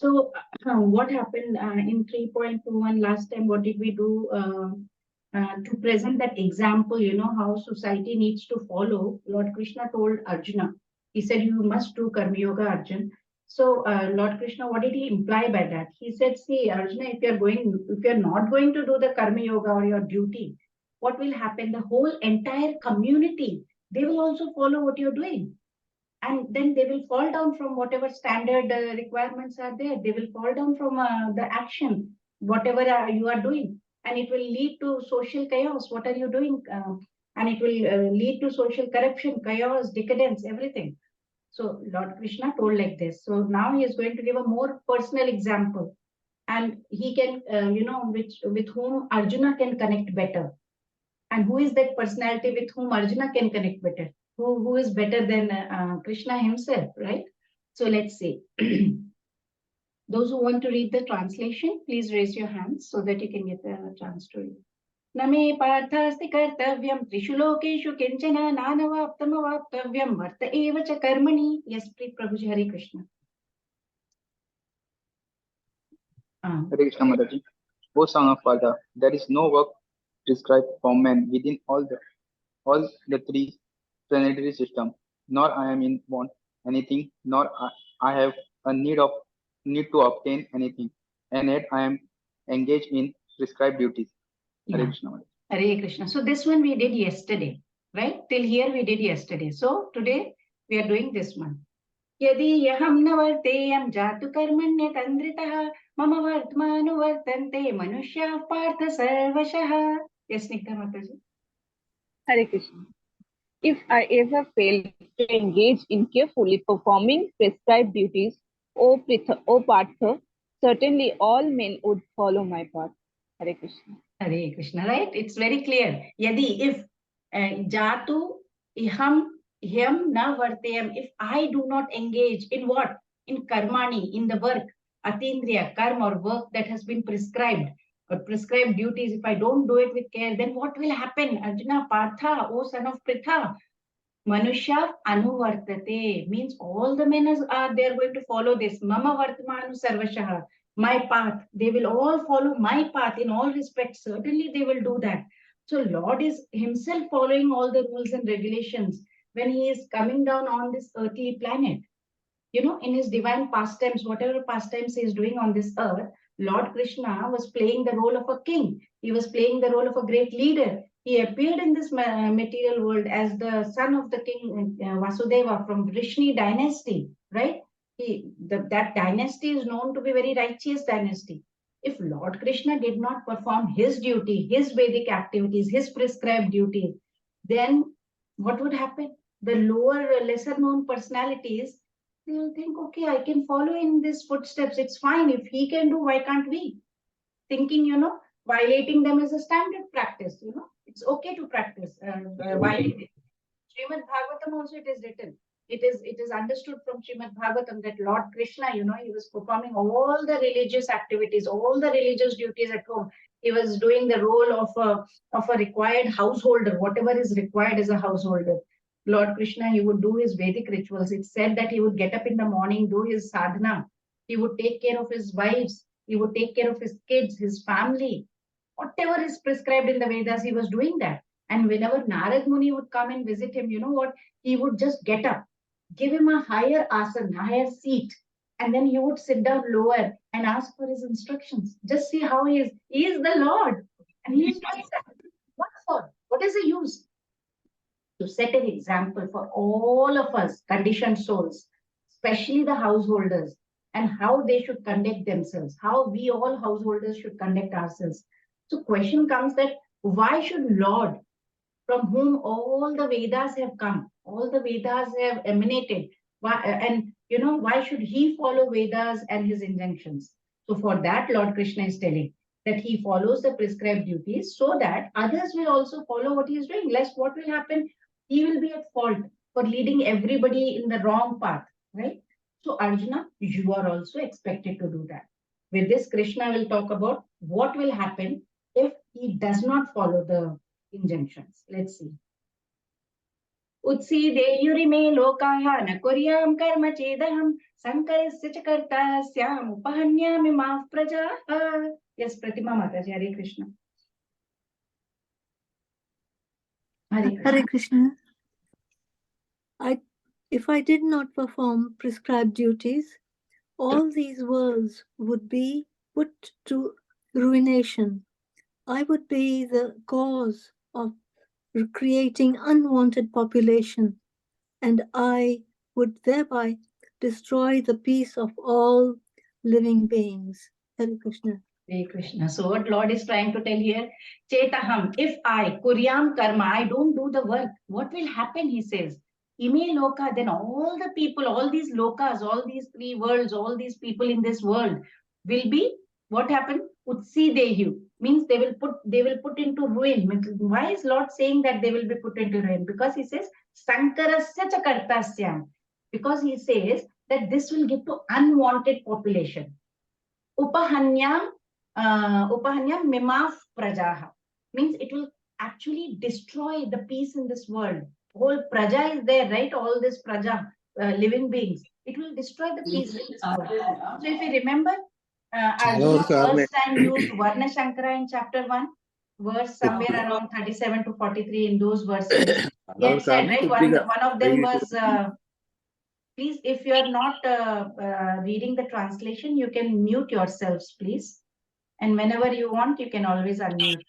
So what happened in 3.21 last time? What did we do to present that example? How society needs to follow. Lord Krishna told Arjuna. He said, "You must do karma yoga, Arjun." So Lord Krishna, what did he imply by that? He said, "See, Arjuna, if you're not going to do the karma yoga or your duty, what will happen? The whole entire community, they will also follow what you're doing, and then they will fall down from whatever standard requirements are there. They will fall down from the action, whatever you are doing, and it will lead to social chaos. What are you doing? And it will lead to social corruption, chaos, decadence, everything." So Lord Krishna told like this. So now he is going to give a more personal example, and he can, which with whom Arjuna can connect better. And who is that personality with whom Arjuna can connect better? Who is better than Krishna himself, right? So let's see. Those who want to read the translation, please raise your hands so that you can get the chance to read. Name parthasti kartavyam trishu lokeshu kinchana nanavaptamavaptavyam varta eva cha karmani. Yes, please, Prabhuji. Hare Krishna. Hare Krishna Mataji. O Son of Father, there is no work prescribed for man within all the three planetary systems, nor I am in want anything, nor I have a need to obtain anything, and yet I am engaged in prescribed duties. Hare Krishna Mataji. Hare Krishna. So this one we did yesterday, right? Till here we did yesterday. So today we are doing this one. यदि यहं न वर्तेयं जातु कर्मण्य तन्द्रितः मम वर्तमानुवर्तन्ते मनुष्याः पार्थ सर्वशः. Yes, Nikta Mataji. Hare Krishna. If I ever fail to engage in carefully performing prescribed duties, O Partha, certainly all men would follow my path. Hare Krishna. Hare Krishna, right? It's very clear. Yadi, if jatu iham na varteyam, if I do not engage in what? In karmani, in the work, atindriya, karma, or work that has been prescribed, or prescribed duties, if I don't do it with care, then what will happen? Arjuna, Partha, O son of Pritha, Manusha anuvartate, means all the men are they are going to follow this. Mama vartamanu sarvashaha, my path. They will all follow my path in all respects. Certainly they will do that. So Lord is himself following all the rules and regulations when he is coming down on this earthly planet. In his divine pastimes, whatever pastimes he is doing on this earth, Lord Krishna was playing the role of a king. He was playing the role of a great leader. He appeared in this material world as the son of the king Vasudeva from Vrishni dynasty, right? That dynasty is known to be very righteous dynasty. If Lord Krishna did not perform his duty, his Vedic activities, his prescribed duties, then what would happen? The lower, lesser known personalities, they will think, okay, I can follow in these footsteps. It's fine. If he can do, why can't we? Thinking, violating them is a standard practice, It's okay to practice violating. Srimad Bhagavatam also it is written. It is understood from Srimad Bhagavatam that Lord Krishna, he was performing all the religious activities, all the religious duties at home. He was doing the role of a required householder, whatever is required as a householder. Lord Krishna, he would do his Vedic rituals. It's said that he would get up in the morning, do his sadhana. He would take care of his wives. He would take care of his kids, his family. Whatever is prescribed in the Vedas, he was doing that. And whenever Narad Muni would come and visit him, you know what? He would just get up, give him a higher asana, higher seat, and then he would sit down lower and ask for his instructions. Just see how he is. He is the Lord. And he is doing that. What for? What is the use? To set an example for all of us, conditioned souls, especially the householders, and how they should conduct themselves, how we all householders should conduct ourselves. So question comes that why should Lord, from whom all the Vedas have come, all the Vedas have emanated, why should he follow Vedas and his injunctions? So for that, Lord Krishna is telling that he follows the prescribed duties so that others will also follow what he is doing. Lest what will happen? He will be at fault for leading everybody in the wrong path, right? So Arjuna, you are also expected to do that. With this, Krishna will talk about what will happen if he does not follow the injunctions. Let's see. Utsideyurime lokaha na kuryam karma chedaham sankarasya ch kartasyam upahanyami maaf prajaha. Yes, Pratima Mataji, Hare Krishna. Hare Krishna. If I did not perform prescribed duties, all these worlds would be put to ruination. I would be the cause of creating unwanted population, and I would thereby destroy the peace of all living beings. Hare Krishna. Hare Krishna. So what Lord is trying to tell here, Chetaham, if I, Kuryam Karma, I don't do the work, what will happen, he says. Ime Loka, then all the people, all these lokas, all these three worlds, all these people in this world will be, what happened? Utsideyu, means they will put into ruin. Why is Lord saying that they will be put into ruin? Because he says, Sankarasya cha kartasyam. Because he says that this will give to unwanted population. Upahanyam mimaf prajaha, means it will actually destroy the peace in this world. Whole praja is there, right? All this praja, living beings. It will destroy the peace in this world. So if you remember, Arjuna first time used Varna Shankara in chapter 1, verse somewhere around 37 to 43 in those verses. He had said, right? One of them was, please, if you are not reading the translation, you can mute yourselves, please. And whenever you want, you can always unmute.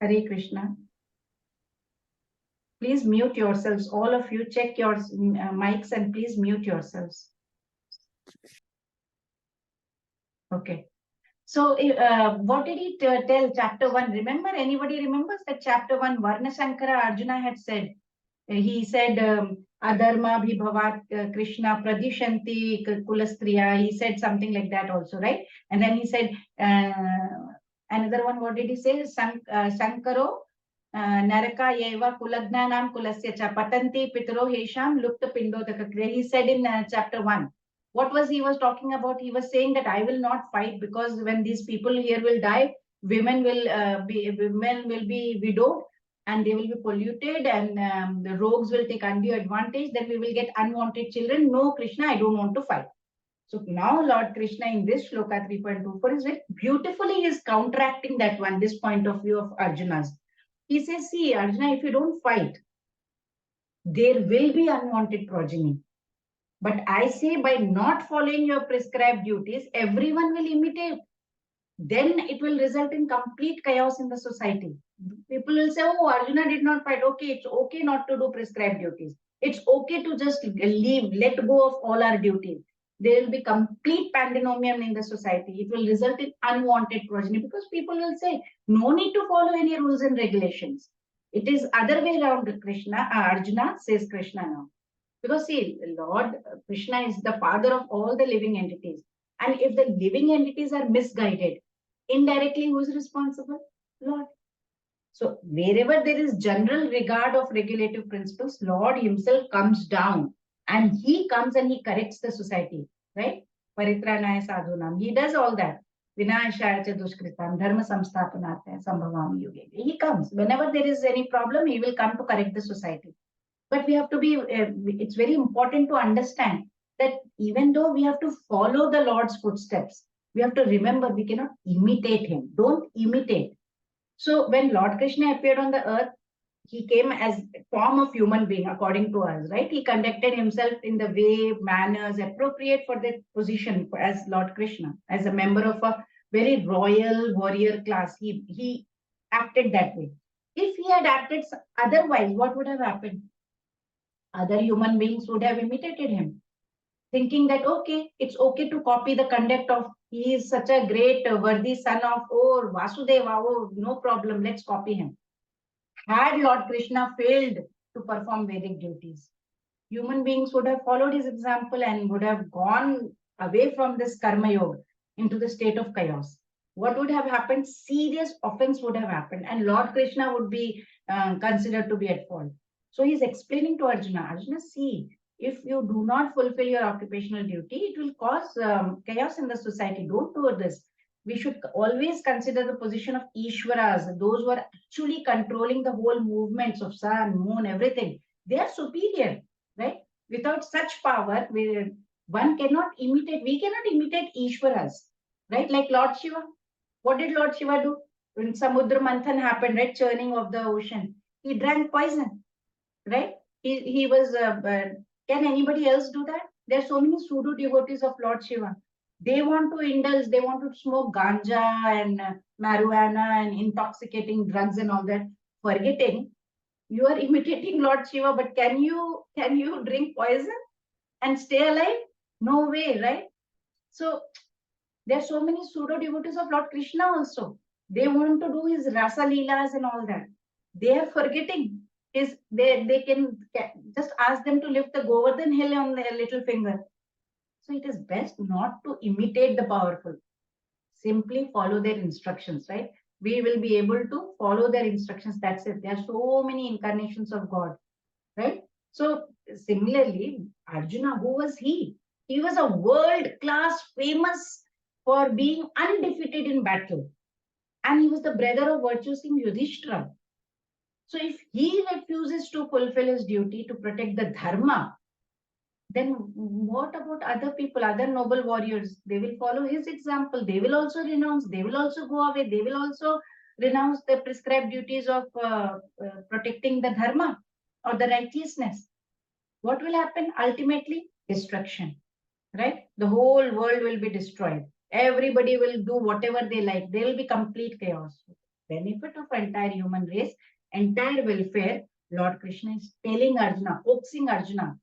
Hare Krishna. Please mute yourselves. All of you, check your mics and please mute yourselves. Okay. So what did he tell chapter 1? Remember, anybody remembers that chapter 1, Varna Shankara Arjuna had said, he said, Adharma bhibhavat Krishna pradishanti kulastriya. He said something like that also, right? And then he said, another one, what did he say? Sankaro naraka yeva kulagnanam kulasya cha patanti pitro hesham lukta pindo takakriya. He said in chapter 1. What was he was talking about? He was saying that I will not fight because when these people here will die, women will be widowed and they will be polluted and the rogues will take undue advantage. Then we will get unwanted children. No, Krishna, I don't want to fight. So now Lord Krishna in this shloka 3.24 is very beautifully is counteracting that one, this point of view of Arjuna's. He says, see, Arjuna, if you don't fight, there will be unwanted progeny. But I say by not following your prescribed duties, everyone will imitate. Then it will result in complete chaos in the society. People will say, oh, Arjuna did not fight. Okay, it's okay not to do prescribed duties. It's okay to just leave, let go of all our duties. There will be complete pandemonium in the society. It will result in unwanted progeny because people will say, no need to follow any rules and regulations. It is other way around. Arjuna says Krishna now. Because see, Lord Krishna is the father of all the living entities. And if the living entities are misguided, indirectly, who is responsible? Lord. So wherever there is general regard of regulative principles, Lord himself comes down and he comes and he corrects the society, right? Paritranaya sadhunam. He does all that. Vinayashaya cha dushkritam, dharma samsthapanatya sambhavam yuge. He comes. Whenever there is any problem, he will come to correct the society. But we have to be, it's very important to understand that even though we have to follow the Lord's footsteps, we have to remember we cannot imitate him. Don't imitate. So when Lord Krishna appeared on the earth, he came as form of human being according to us, right? He conducted himself in the way, manners appropriate for the position as Lord Krishna, as a member of a very royal warrior class. He acted that way. If he had acted otherwise, what would have happened? Other human beings would have imitated him, thinking that, okay, it's okay to copy the conduct of, he is such a great, worthy son of, oh, Vasudeva, oh, no problem, let's copy him. Had Lord Krishna failed to perform Vedic duties, human beings would have followed his example and would have gone away from this karma yoga into the state of chaos. What would have happened? Serious offense would have happened and Lord Krishna would be considered to be at fault. So he's explaining to Arjuna, Arjuna, see, if you do not fulfill your occupational duty, it will cause chaos in the society. Don't do this. we should always consider the position of Ishwaras, those who are actually controlling the whole movements of sun, moon, everything. They are superior, right? Without such power, one cannot imitate, we cannot imitate Ishwaras, right? Like Lord Shiva. What did Lord Shiva do? When Samudra Manthan happened, right? Churning of the ocean. He drank poison, right? He was, can anybody else do that? There are so many pseudo devotees of Lord Shiva. They want to indulge, they want to smoke ganja and marijuana and intoxicating drugs and all that, forgetting you are imitating Lord Shiva, but can you drink poison and stay alive? No way, right? So there are so many pseudo devotees of Lord Krishna also. They want to do his rasa leelas and all that. They are forgetting his. They can just ask them to lift the Govardhan hill on their little finger. So it is best not to imitate the powerful. Simply follow their instructions, right? We will be able to follow their instructions. That's it. There are so many incarnations of God, right? So similarly, Arjuna, who was he? He was a world-class, famous for being undefeated in battle. And he was the brother of virtuous King Yudhishthira. So if he refuses to fulfill his duty to protect the dharma, then what about other people, other noble warriors? They will follow his example. They will also renounce. They will also go away. They will also renounce the prescribed duties of protecting the dharma or the righteousness. What will happen? Ultimately, destruction, right? The whole world will be destroyed. Everybody will do whatever they like. There will be complete chaos. Benefit of entire human race, entire welfare. Lord Krishna is telling Arjuna, coaxing Arjuna,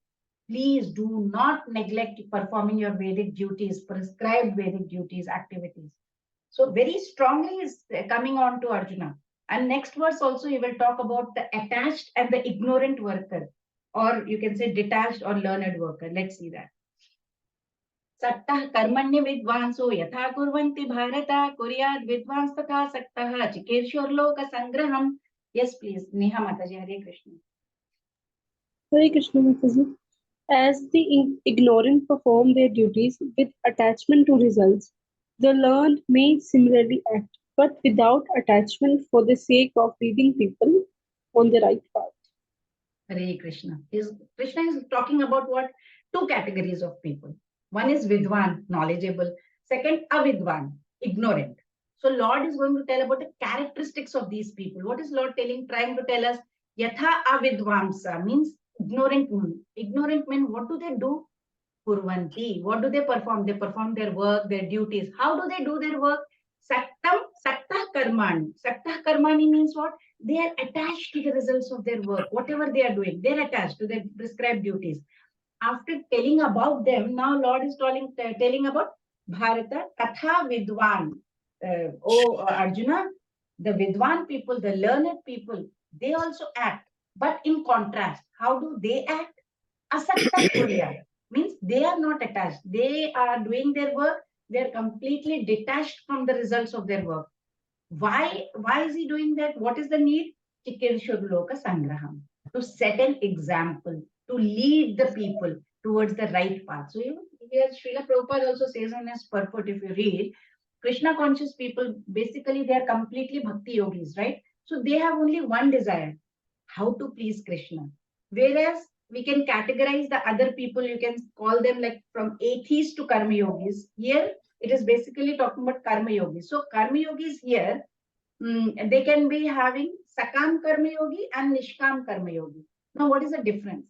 please do not neglect performing your Vedic duties, prescribed Vedic duties, activities. So very strongly is coming on to Arjuna. And next verse also he will talk about the attached and the ignorant worker, or you can say detached or learned worker. Let's see that. Sattah karmanya vidvanso yatha kurvanti bharata kuryad vidvanstaka sattah chikeshwarloka sangraham. Yes, please. Neha Mataji, Hare Krishna. Hare Krishna Mataji. As the ignorant perform their duties with attachment to results, the learned may similarly act, but without attachment for the sake of leading people on the right path. Hare Krishna. Krishna is talking about what? Two categories of people. One is Vidwan, knowledgeable. Second, Avidwan, ignorant. So Lord is going to tell about the characteristics of these people. What is Lord trying to tell us? Yatha avidvamsa means ignorant men. Ignorant men, what do they do? Kurvanti. What do they perform? They perform their work, their duties. How do they do their work? Sattah karmani. Sattah karmani means what? They are attached to the results of their work. Whatever they are doing, they're attached to their prescribed duties. After telling about them, now Lord is telling about Bharata, Katha Vidwan. Arjuna, the Vidwan people, the learned people, they also act. But in contrast, how do they act? Asakta Kurya means they are not attached. They are doing their work. They are completely detached from the results of their work. Why is he doing that? What is the need? Chikirshurloka Sangraham. To set an example, to lead the people towards the right path. So here Srila Prabhupada also says in his purport, if you read, Krishna conscious people, basically they are completely bhakti yogis, right? So they have only one desire, how to please Krishna. Whereas we can categorize the other people, you can call them like from atheists to karma yogis. Here it is basically talking about karma yogis. So karma yogis here, they can be having Sakam Karma Yogi and Nishkam Karma Yogi. Now, what is the difference?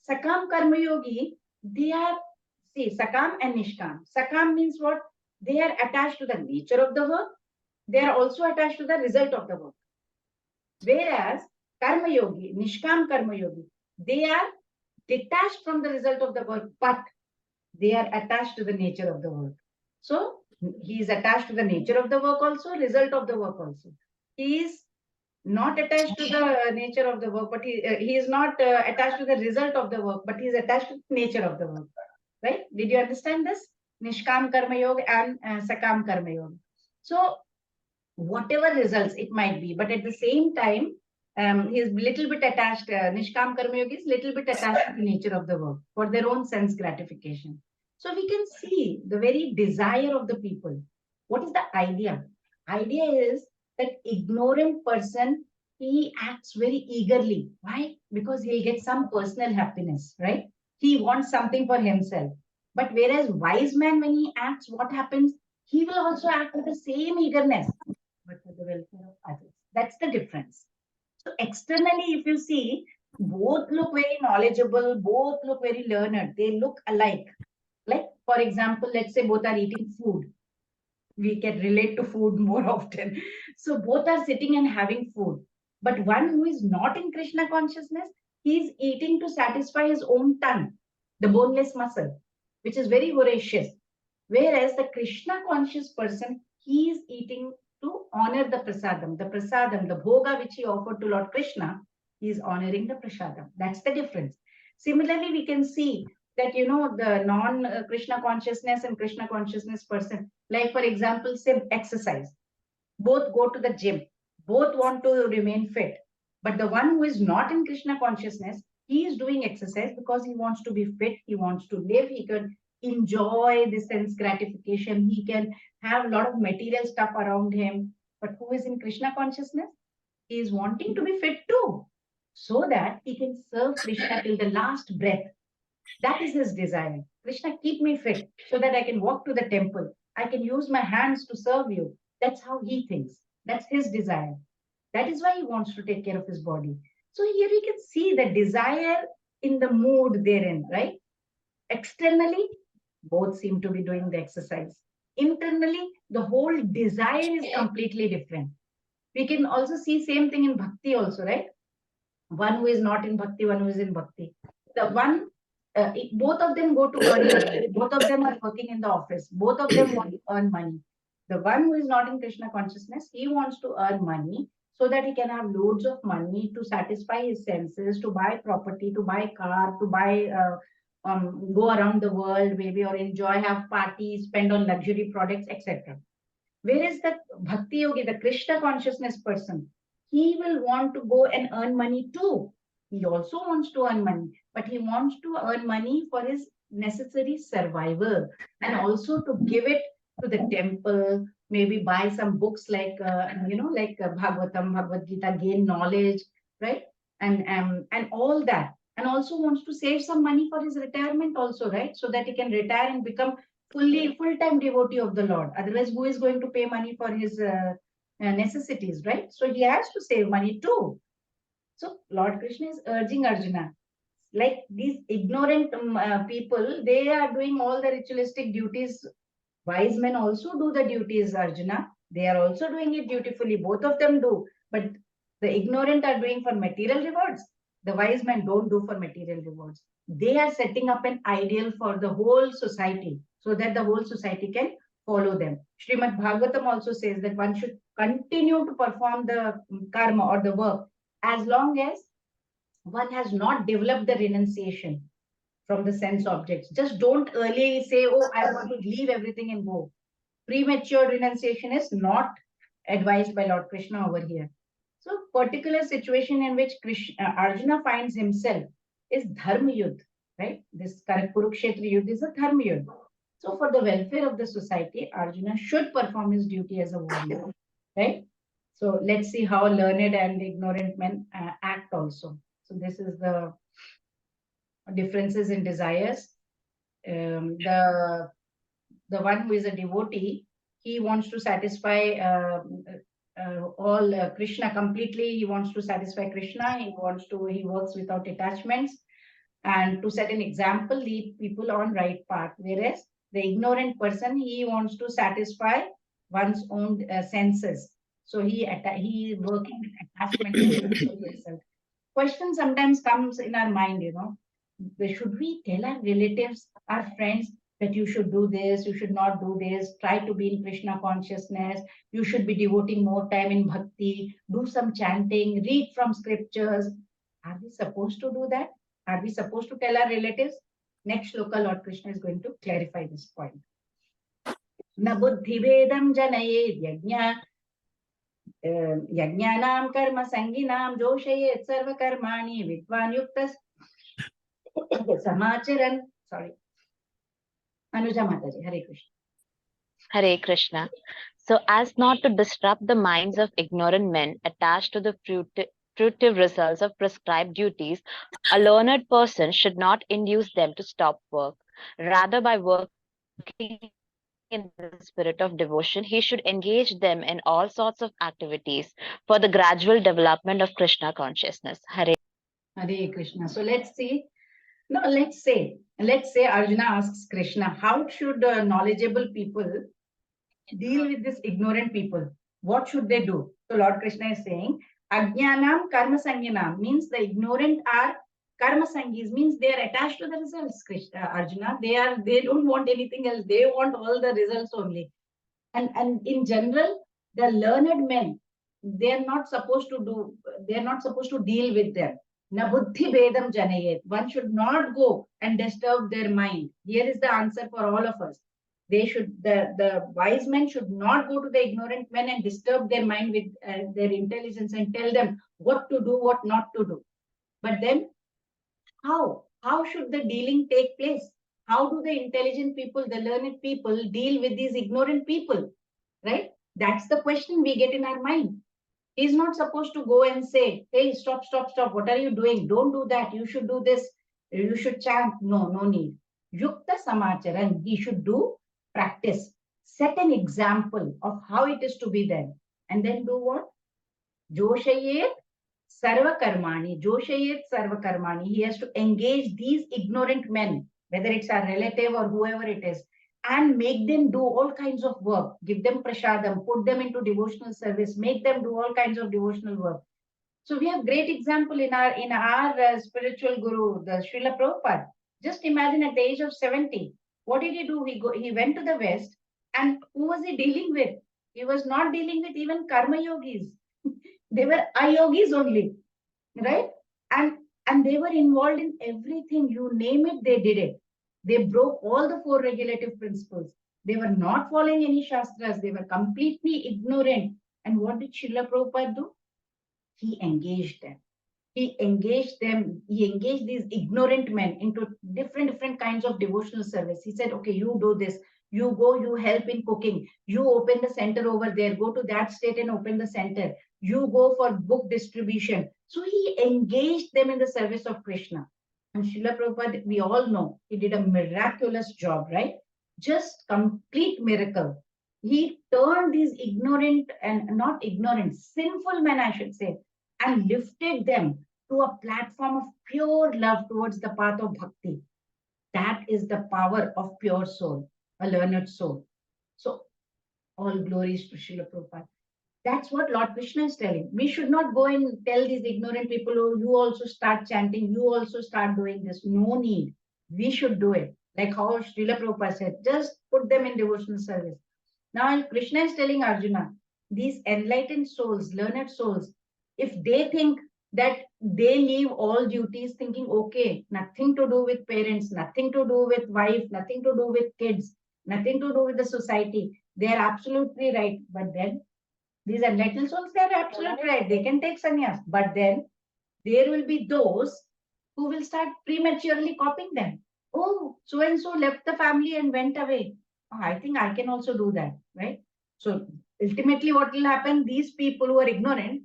Sakam Karma Yogi, they are, see, Sakam and Nishkam. Sakam means what? They are attached to the nature of the work. They are also attached to the result of the work. Whereas Karma Yogi, Nishkam Karma Yogi, they are detached from the result of the work, but they are attached to the nature of the work. So he is attached to the nature of the work also, result of the work also. He is not attached to the nature of the work, but he is not attached to the result of the work, but he is attached to the nature of the work. Right? Did you understand this? Nishkam Karma Yoga and Sakam Karma Yoga. So whatever results it might be, but at the same time, he is little bit attached, Nishkam Karma Yoga is little bit attached to the nature of the work for their own sense gratification. So we can see the very desire of the people. What is the idea? Idea is that ignorant person, he acts very eagerly. Why? Because he'll get some personal happiness, right? He wants something for himself. But whereas wise man, when he acts, what happens? He will also act with the same eagerness, but for the welfare of others. That's the difference. So externally, if you see, both look very knowledgeable, both look very learned. They look alike. Like, for example, let's say both are eating food. We can relate to food more often. So both are sitting and having food. But one who is not in Krishna consciousness, he is eating to satisfy his own tongue, the boneless muscle, which is very voracious. Whereas the Krishna conscious person, he is eating to honor the prasadam, the bhoga which he offered to Lord Krishna, he is honoring the prasadam. That's the difference. Similarly, we can see that, the non-Krishna consciousness and Krishna consciousness person, like for example, say exercise, both go to the gym, both want to remain fit. But the one who is not in Krishna consciousness, he is doing exercise because he wants to be fit, he wants to live, he can enjoy the sense gratification, he can have a lot of material stuff around him. But who is in Krishna consciousness? He is wanting to be fit too, so that he can serve Krishna till the last breath. That is his desire. Krishna, keep me fit so that I can walk to the temple. I can use my hands to serve you. That's how he thinks. That's his desire. That is why he wants to take care of his body. So here we can see the desire in the mood therein, right? Externally, both seem to be doing the exercise. Internally, the whole desire is completely different. We can also see same thing in bhakti also, right? One who is not in bhakti, one who is in bhakti. The one, both of them go to earn money. Both of them are working in the office. Both of them want to earn money. The one who is not in Krishna consciousness, he wants to earn money so that he can have loads of money to satisfy his senses, to buy property, to buy car, to buy, go around the world maybe, or enjoy, have parties, spend on luxury products, etc. Whereas the bhakti yogi, the Krishna consciousness person, he will want to go and earn money too. He also wants to earn money, but he wants to earn money for his necessary survival, and also to give it to the temple, maybe buy some books like, Bhagavatam, Bhagavad Gita, gain knowledge, right? And all that. And also wants to save some money for his retirement also, right? So that he can retire and become full-time devotee of the Lord. Otherwise, who is going to pay money for his necessities, right? So he has to save money too. So Lord Krishna is urging Arjuna, like these ignorant people, they are doing all the ritualistic duties. Wise men also do the duties, Arjuna. They are also doing it dutifully. Both of them do. But the ignorant are doing for material rewards. The wise men don't do for material rewards. They are setting up an ideal for the whole society so that the whole society can follow them. Srimad Bhagavatam also says that one should continue to perform the karma or the work as long as one has not developed the renunciation from the sense objects. Just don't early say, oh, I want to leave everything and go. Premature renunciation is not advised by Lord Krishna over here. So, particular situation in which Arjuna finds himself is Dharma Yudh, right? This Kurukshetra Yudh is a Dharma Yudh. So, for the welfare of the society, Arjuna should perform his duty as a warrior, right? So, let's see how learned and ignorant men act also. So, this is the differences in desires. The one who is a devotee, he wants to satisfy all Krishna completely. He wants to satisfy Krishna. He works without attachments, and to set an example, lead people on right path. Whereas the ignorant person, he wants to satisfy one's own senses. So he is working with attachment to himself. Question sometimes comes in our mind, should we tell our relatives, our friends, that you should do this, you should not do this, try to be in Krishna consciousness, you should be devoting more time in bhakti, do some chanting, read from scriptures. Are we supposed to do that? Are we supposed to tell our relatives? Next shloka, Lord Krishna is going to clarify this point. Na buddhi vedam janayed yajna yajnanam karma sanginam joshayet sarva karmani vidvan yuktas Samacharan. Sorry. Anuja Mataji, Hare Krishna. Hare Krishna. So, as not to disrupt the minds of ignorant men attached to the fruitive results of prescribed duties, a learned person should not induce them to stop work. Rather, by working in the spirit of devotion, he should engage them in all sorts of activities for the gradual development of Krishna consciousness. Hare Krishna. So let's see. No, let's say Arjuna asks Krishna, how should knowledgeable people deal with this ignorant people? What should they do? So Lord Krishna is saying, Ajnanam karma sanginam means the ignorant are karma sangis, means they are attached to the results, Krishna, Arjuna. They don't want anything else. They want all the results only. And in general, the learned men, they're not supposed to do, they're not supposed to deal with them. Na buddhi bedam janayet. One should not go and disturb their mind. Here is the answer for all of us. They should, the wise men should not go to the ignorant men and disturb their mind with their intelligence and tell them what to do, what not to do. But then how should the dealing take place? How do the intelligent people, the learned people, deal with these ignorant people? Right? That's the question we get in our mind. He's not supposed to go and say, hey, stop, what are you doing? Don't do that, you should do this, you should chant. No need. Yukta samacharan, he should do practice, set an example of how it is to be done, and then do what? Joshayet Sarvakarmani, Joshayet Sarvakarmani. He has to engage these ignorant men, whether it's our relative or whoever it is, and make them do all kinds of work. Give them prasadam, put them into devotional service, make them do all kinds of devotional work. So we have great example in our spiritual guru, the Srila Prabhupada. Just imagine at the age of 70, what did he do? He went to the West, and who was he dealing with? He was not dealing with even karma yogis. They were ayogis only, right? And they were involved in everything. You name it, they did it. They broke all the four regulative principles. They were not following any shastras. They were completely ignorant. And what did Srila Prabhupada do? He engaged them. He engaged these ignorant men into different kinds of devotional service. He said, okay, you do this. You go, you help in cooking. You open the center over there. Go to that state and open the center. You go for book distribution. So he engaged them in the service of Krishna. And Srila Prabhupada, we all know, he did a miraculous job, right? Just complete miracle. He turned these ignorant and not ignorant, sinful men, I should say, and lifted them to a platform of pure love towards the path of bhakti. That is the power of pure soul, a learned soul. So all glories to Srila Prabhupada. That's what Lord Krishna is telling. We should not go and tell these ignorant people, oh, you also start chanting, you also start doing this. No need. We should do it. Like how Srila Prabhupada said, just put them in devotional service. Now Krishna is telling Arjuna, these enlightened souls, learned souls, if they think that they leave all duties thinking, okay, nothing to do with parents, nothing to do with wife, nothing to do with kids, nothing to do with the society, they are absolutely right. But then these enlightened souls, they are absolutely right. They can take sannyas. But then there will be those who will start prematurely copying them. Oh, so and so left the family and went away. Oh, I think I can also do that, right? So ultimately, what will happen? These people who are ignorant,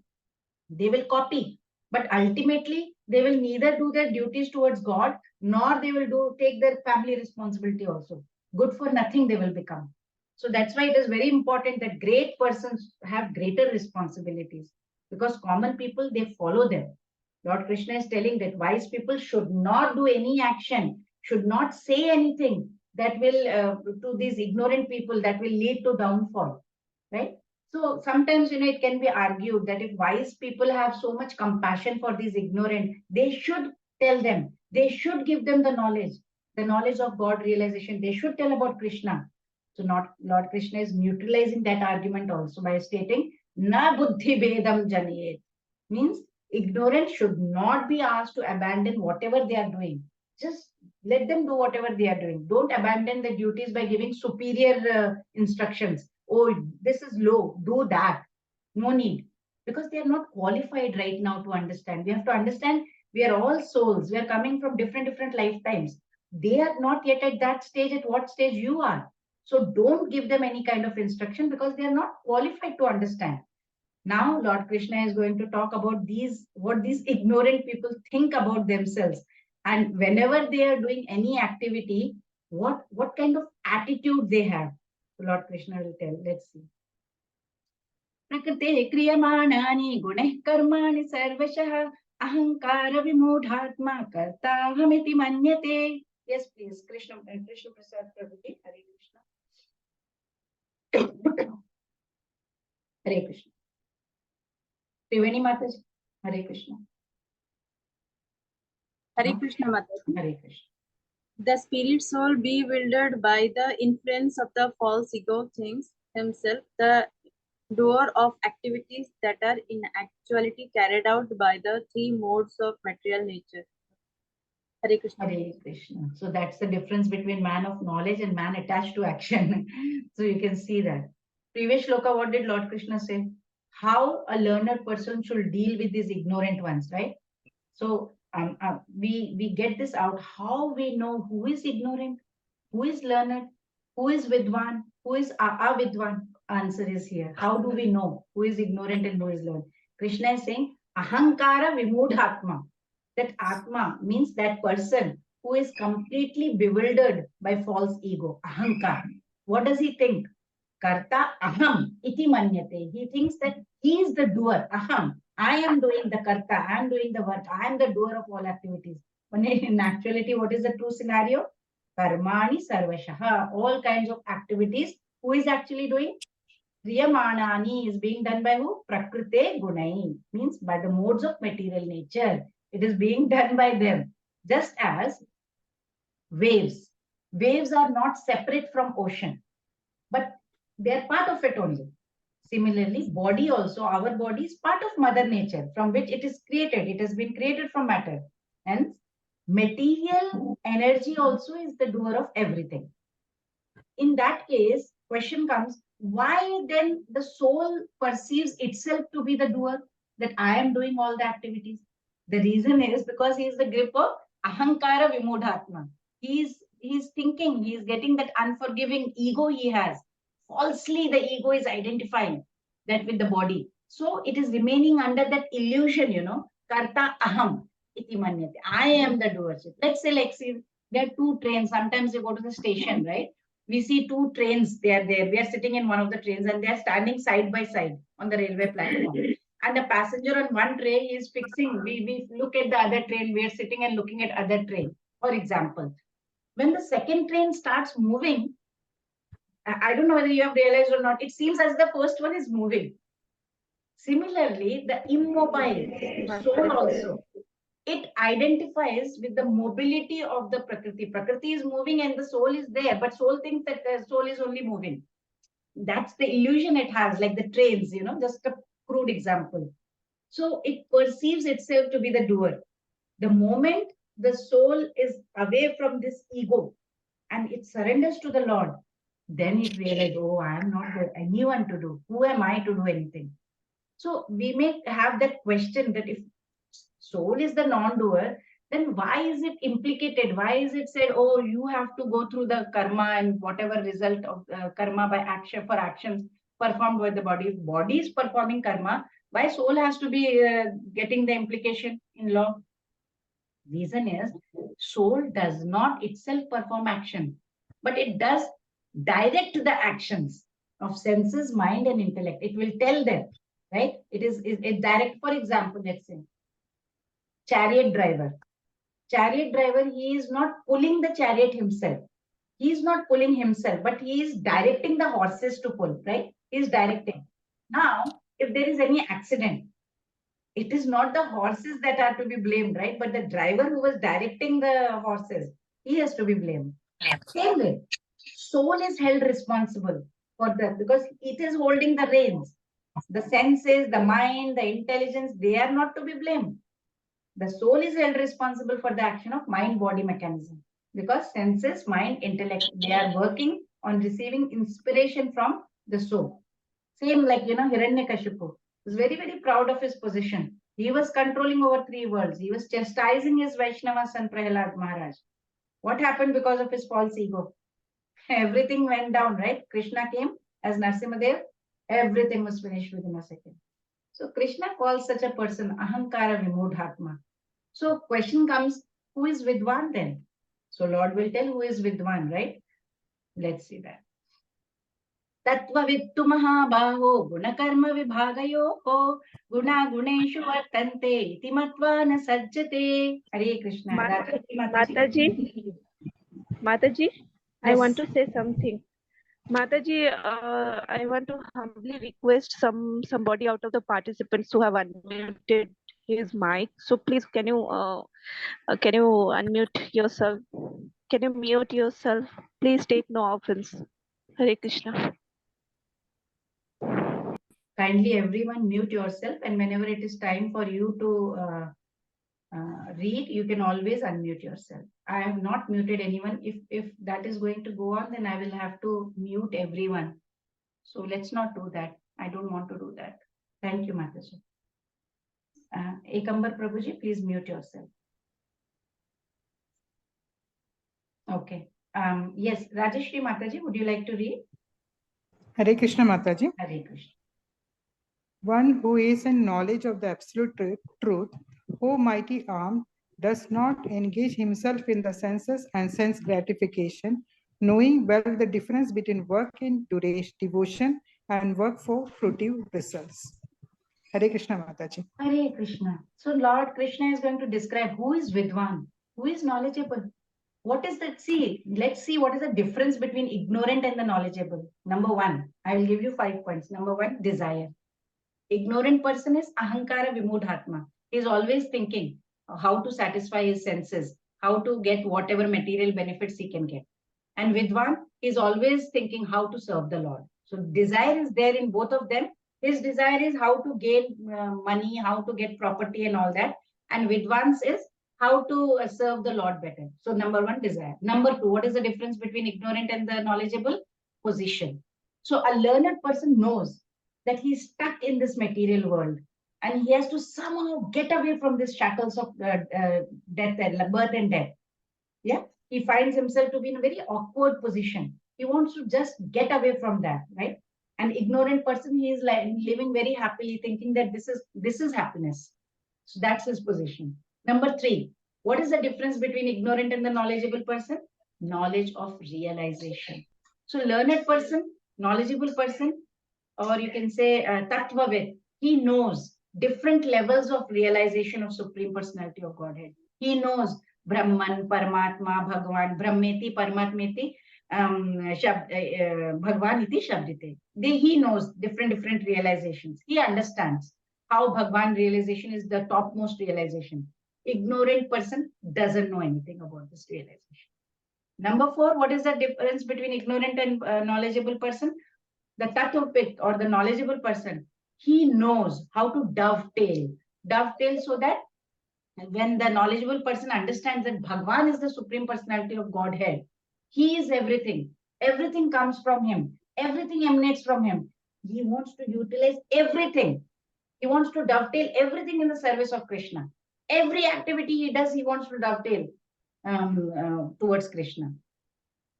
they will copy, but ultimately they will neither do their duties towards God, nor they will take their family responsibility also. Good for nothing they will become. So that's why it is very important that great persons have greater responsibilities, because common people, they follow them. Lord Krishna is telling that wise people should not do any action, should not say anything that will to these ignorant people, that will lead to downfall, right? So sometimes, it can be argued that if wise people have so much compassion for these ignorant, they should tell them, they should give them the knowledge of God realization. They should tell about Krishna. So not Lord Krishna is neutralizing that argument also by stating, na buddhi bedam janiyet, means ignorance should not be asked to abandon whatever they are doing. Just let them do whatever they are doing. Don't abandon the duties by giving superior instructions. Oh, this is low, do that. No need. Because they are not qualified right now to understand. We have to understand we are all souls. We are coming from different lifetimes. They are not yet at that stage at what stage you are. So don't give them any kind of instruction because they are not qualified to understand. Now, Lord Krishna is going to talk about what these ignorant people think about themselves. And whenever they are doing any activity, what kind of attitude they have. Lord Krishna will tell. Let's see. प्रकृते क्रियमाणानि गुणैः कर्माणि सर्वशः अहंकार विमूढात्मा कर्ताहमिति मन्यते. Yes, please. Krishna Prasad Prabhuji. Hare Krishna. Hare Krishna. Triveni Mataji. Hare Krishna. Hare Krishna Mataji. Hare Krishna. The spirit soul bewildered by the influence of the false ego thinks himself the doer of activities that are in actuality carried out by the three modes of material nature. Hare Krishna. Hare Krishna. So that's the difference between man of knowledge and man attached to action. So you can see that. Previous shloka, what did Lord Krishna say? How a learned person should deal with these ignorant ones, right? So we get this out. How we know who is ignorant, who is learned, who is vidwan, who is avidwan? Answer is here. How do we know who is ignorant and who is learned? Krishna is saying ahankara vimudhatma. That atma means that person who is completely bewildered by false ego, ahankar. What does he think? Karta aham iti manyate. He thinks that he is the doer. Aham. I am doing the karta. I am doing the work. I am the doer of all activities. When in actuality, what is the true scenario? Karmani sarvashaha. All kinds of activities. Who is actually doing? Kriyamanani is being done by who? Prakrite gunai. Means by the modes of material nature. It is being done by them. Just as waves. Waves are not separate from ocean. But they are part of it only. Similarly, body also, our body is part of Mother Nature from which it is created. It has been created from matter. Hence, material energy also is the doer of everything. In that case, question comes, why then the soul perceives itself to be the doer, that I am doing all the activities? The reason is because he is the grip of ahankara vimudhatma. He is thinking, he is getting that unforgiving ego he has. Falsely, the ego is identifying that with the body. So it is remaining under that illusion, karta aham iti manyate. I am the doer. Let's say, there are two trains. Sometimes you go to the station, right? We see two trains. They are there. We are sitting in one of the trains and they are standing side by side on the railway platform. And the passenger on one train is fixing. We look at the other train. We are sitting and looking at other train. For example, when the second train starts moving, I don't know whether you have realized or not, it seems as the first one is moving. Similarly, the immobile soul also, it identifies with the mobility of the Prakriti. Prakriti is moving and the soul is there, but soul thinks that the soul is only moving. That's the illusion it has, like the trains, just a crude example. So it perceives itself to be the doer. The moment the soul is away from this ego and it surrenders to the Lord, then it realizes, oh, I am not anyone to do. Who am I to do anything? So we may have that question that if soul is the non-doer, then why is it implicated? Why is it said, oh, you have to go through the karma and whatever result of karma by action for actions performed by the body? If body is performing karma, why soul has to be getting the implication in law? Reason is, soul does not itself perform action, but it does direct the actions of senses, mind, and intellect. It will tell them, right? It direct. For example, let's say chariot driver. Chariot driver, he is not pulling the chariot himself. He is not pulling himself, but he is directing the horses to pull, right? He is directing. Now, if there is any accident, it is not the horses that are to be blamed, right? But the driver who was directing the horses, he has to be blamed. Same way, soul is held responsible for that because it is holding the reins. The senses, the mind, the intelligence, they are not to be blamed. The soul is held responsible for the action of mind-body mechanism because senses, mind, intellect, they are working on receiving inspiration from the soul. Same like, Hiranyakashipu was very, very proud of his position. He was controlling over 3 worlds. He was chastising his Vaishnavas and Prahlad Maharaj. What happened because of his false ego? Everything went down, right? Krishna came as Narsimhadev. Everything was finished within a second. So Krishna calls such a person Ahankara Vimodhatma. So question comes, who is Vidwan then? So Lord will tell who is Vidwan, right? Let's see that. Tattvavittu mahabaho gunakarma vibhagayoho guna guneshu vartante iti matva na sajjate. Hare Krishna. Mataji, Mataji, I want to say something. Mataji, I want to humbly request somebody out of the participants who have unmuted his mic. So please, can you unmute yourself? Can you mute yourself? Please take no offense. Hare Krishna. Kindly everyone mute yourself, and whenever it is time for you to read, you can always unmute yourself. I have not muted anyone. If that is going to go on, then I will have to mute everyone. So let's not do that. I don't want to do that. Thank you, Mataji. Ekambar Prabhuji, please mute yourself. Okay. Yes, Rajeshri Mataji, would you like to read? Hare Krishna Mataji. Hare Krishna. One who is in knowledge of the absolute truth, O mighty arm, does not engage himself in the senses and sense gratification, knowing well the difference between work in devotion and work for fruitive results. Hare Krishna Mataji. Hare Krishna. So Lord Krishna is going to describe who is Vidwan, who is knowledgeable. What is that? See, let's see what is the difference between ignorant and the knowledgeable. Number one, I will give you 5 points. Number one, desire. Ignorant person is Ahankara Vimodhatma. He is always thinking how to satisfy his senses, how to get whatever material benefits he can get. And Vidwan is always thinking how to serve the Lord. So desire is there in both of them. His desire is how to gain money, how to get property and all that. And Vidwan's is how to serve the Lord better. So number one, desire. Number two, what is the difference between ignorant and the knowledgeable? Position. So a learned person knows that he's stuck in this material world and he has to somehow get away from these shackles of death and birth and death. Yeah, he finds himself to be in a very awkward position. He wants to just get away from that, right? An ignorant person, he is like living very happily, thinking that this is happiness. So that's his position. Number three, what is the difference between ignorant and the knowledgeable person? Knowledge of realization. So learned person, knowledgeable person, or you can say Tattvavit, he knows different levels of realization of Supreme Personality of Godhead. He knows Brahman, Paramatma, Bhagwan, Brahmeti, Paramatmeti, Bhagwan iti Shabdite. He knows different realizations. He understands how Bhagwan realization is the topmost realization. Ignorant person doesn't know anything about this realization. Number four, what is the difference between ignorant and knowledgeable person? The Tattvavit or the knowledgeable person, he knows how to dovetail so that when the knowledgeable person understands that Bhagwan is the Supreme Personality of Godhead, he is everything. Everything comes from him. Everything emanates from him. He wants to utilize everything. He wants to dovetail everything in the service of Krishna. Every activity he does, he wants to dovetail towards Krishna.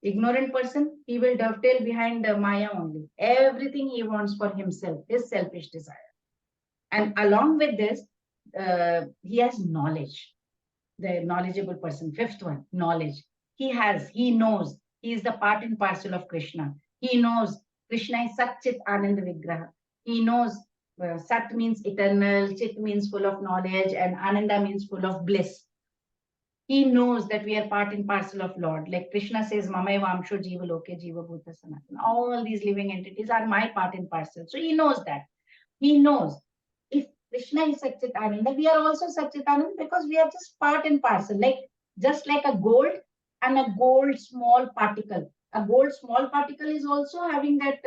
Ignorant person, he will dovetail behind the Maya only. Everything he wants for himself, his selfish desire. And along with this, he has knowledge. The knowledgeable person, fifth one, knowledge. He knows, he is the part and parcel of Krishna. He knows Krishna is Sat Chit Ananda Vigraha. He knows Sat means eternal, Chit means full of knowledge, and Ananda means full of bliss. He knows that we are part and parcel of Lord. Like Krishna says, Mamai Vamsho Jiva Loke Jiva Bhuta Sanatana. All these living entities are my part and parcel. So he knows that. He knows if Krishna is Satchitananda, we are also Satchitananda because we are just part and parcel. Just like a gold and a gold small particle. A gold small particle is also having that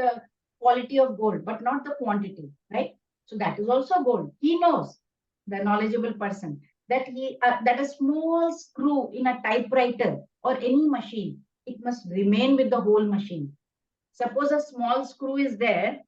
quality of gold, but not the quantity, right? So that is also gold. He knows, the knowledgeable person, that a small screw in a typewriter or any machine, it must remain with the whole machine. Suppose a small screw is there,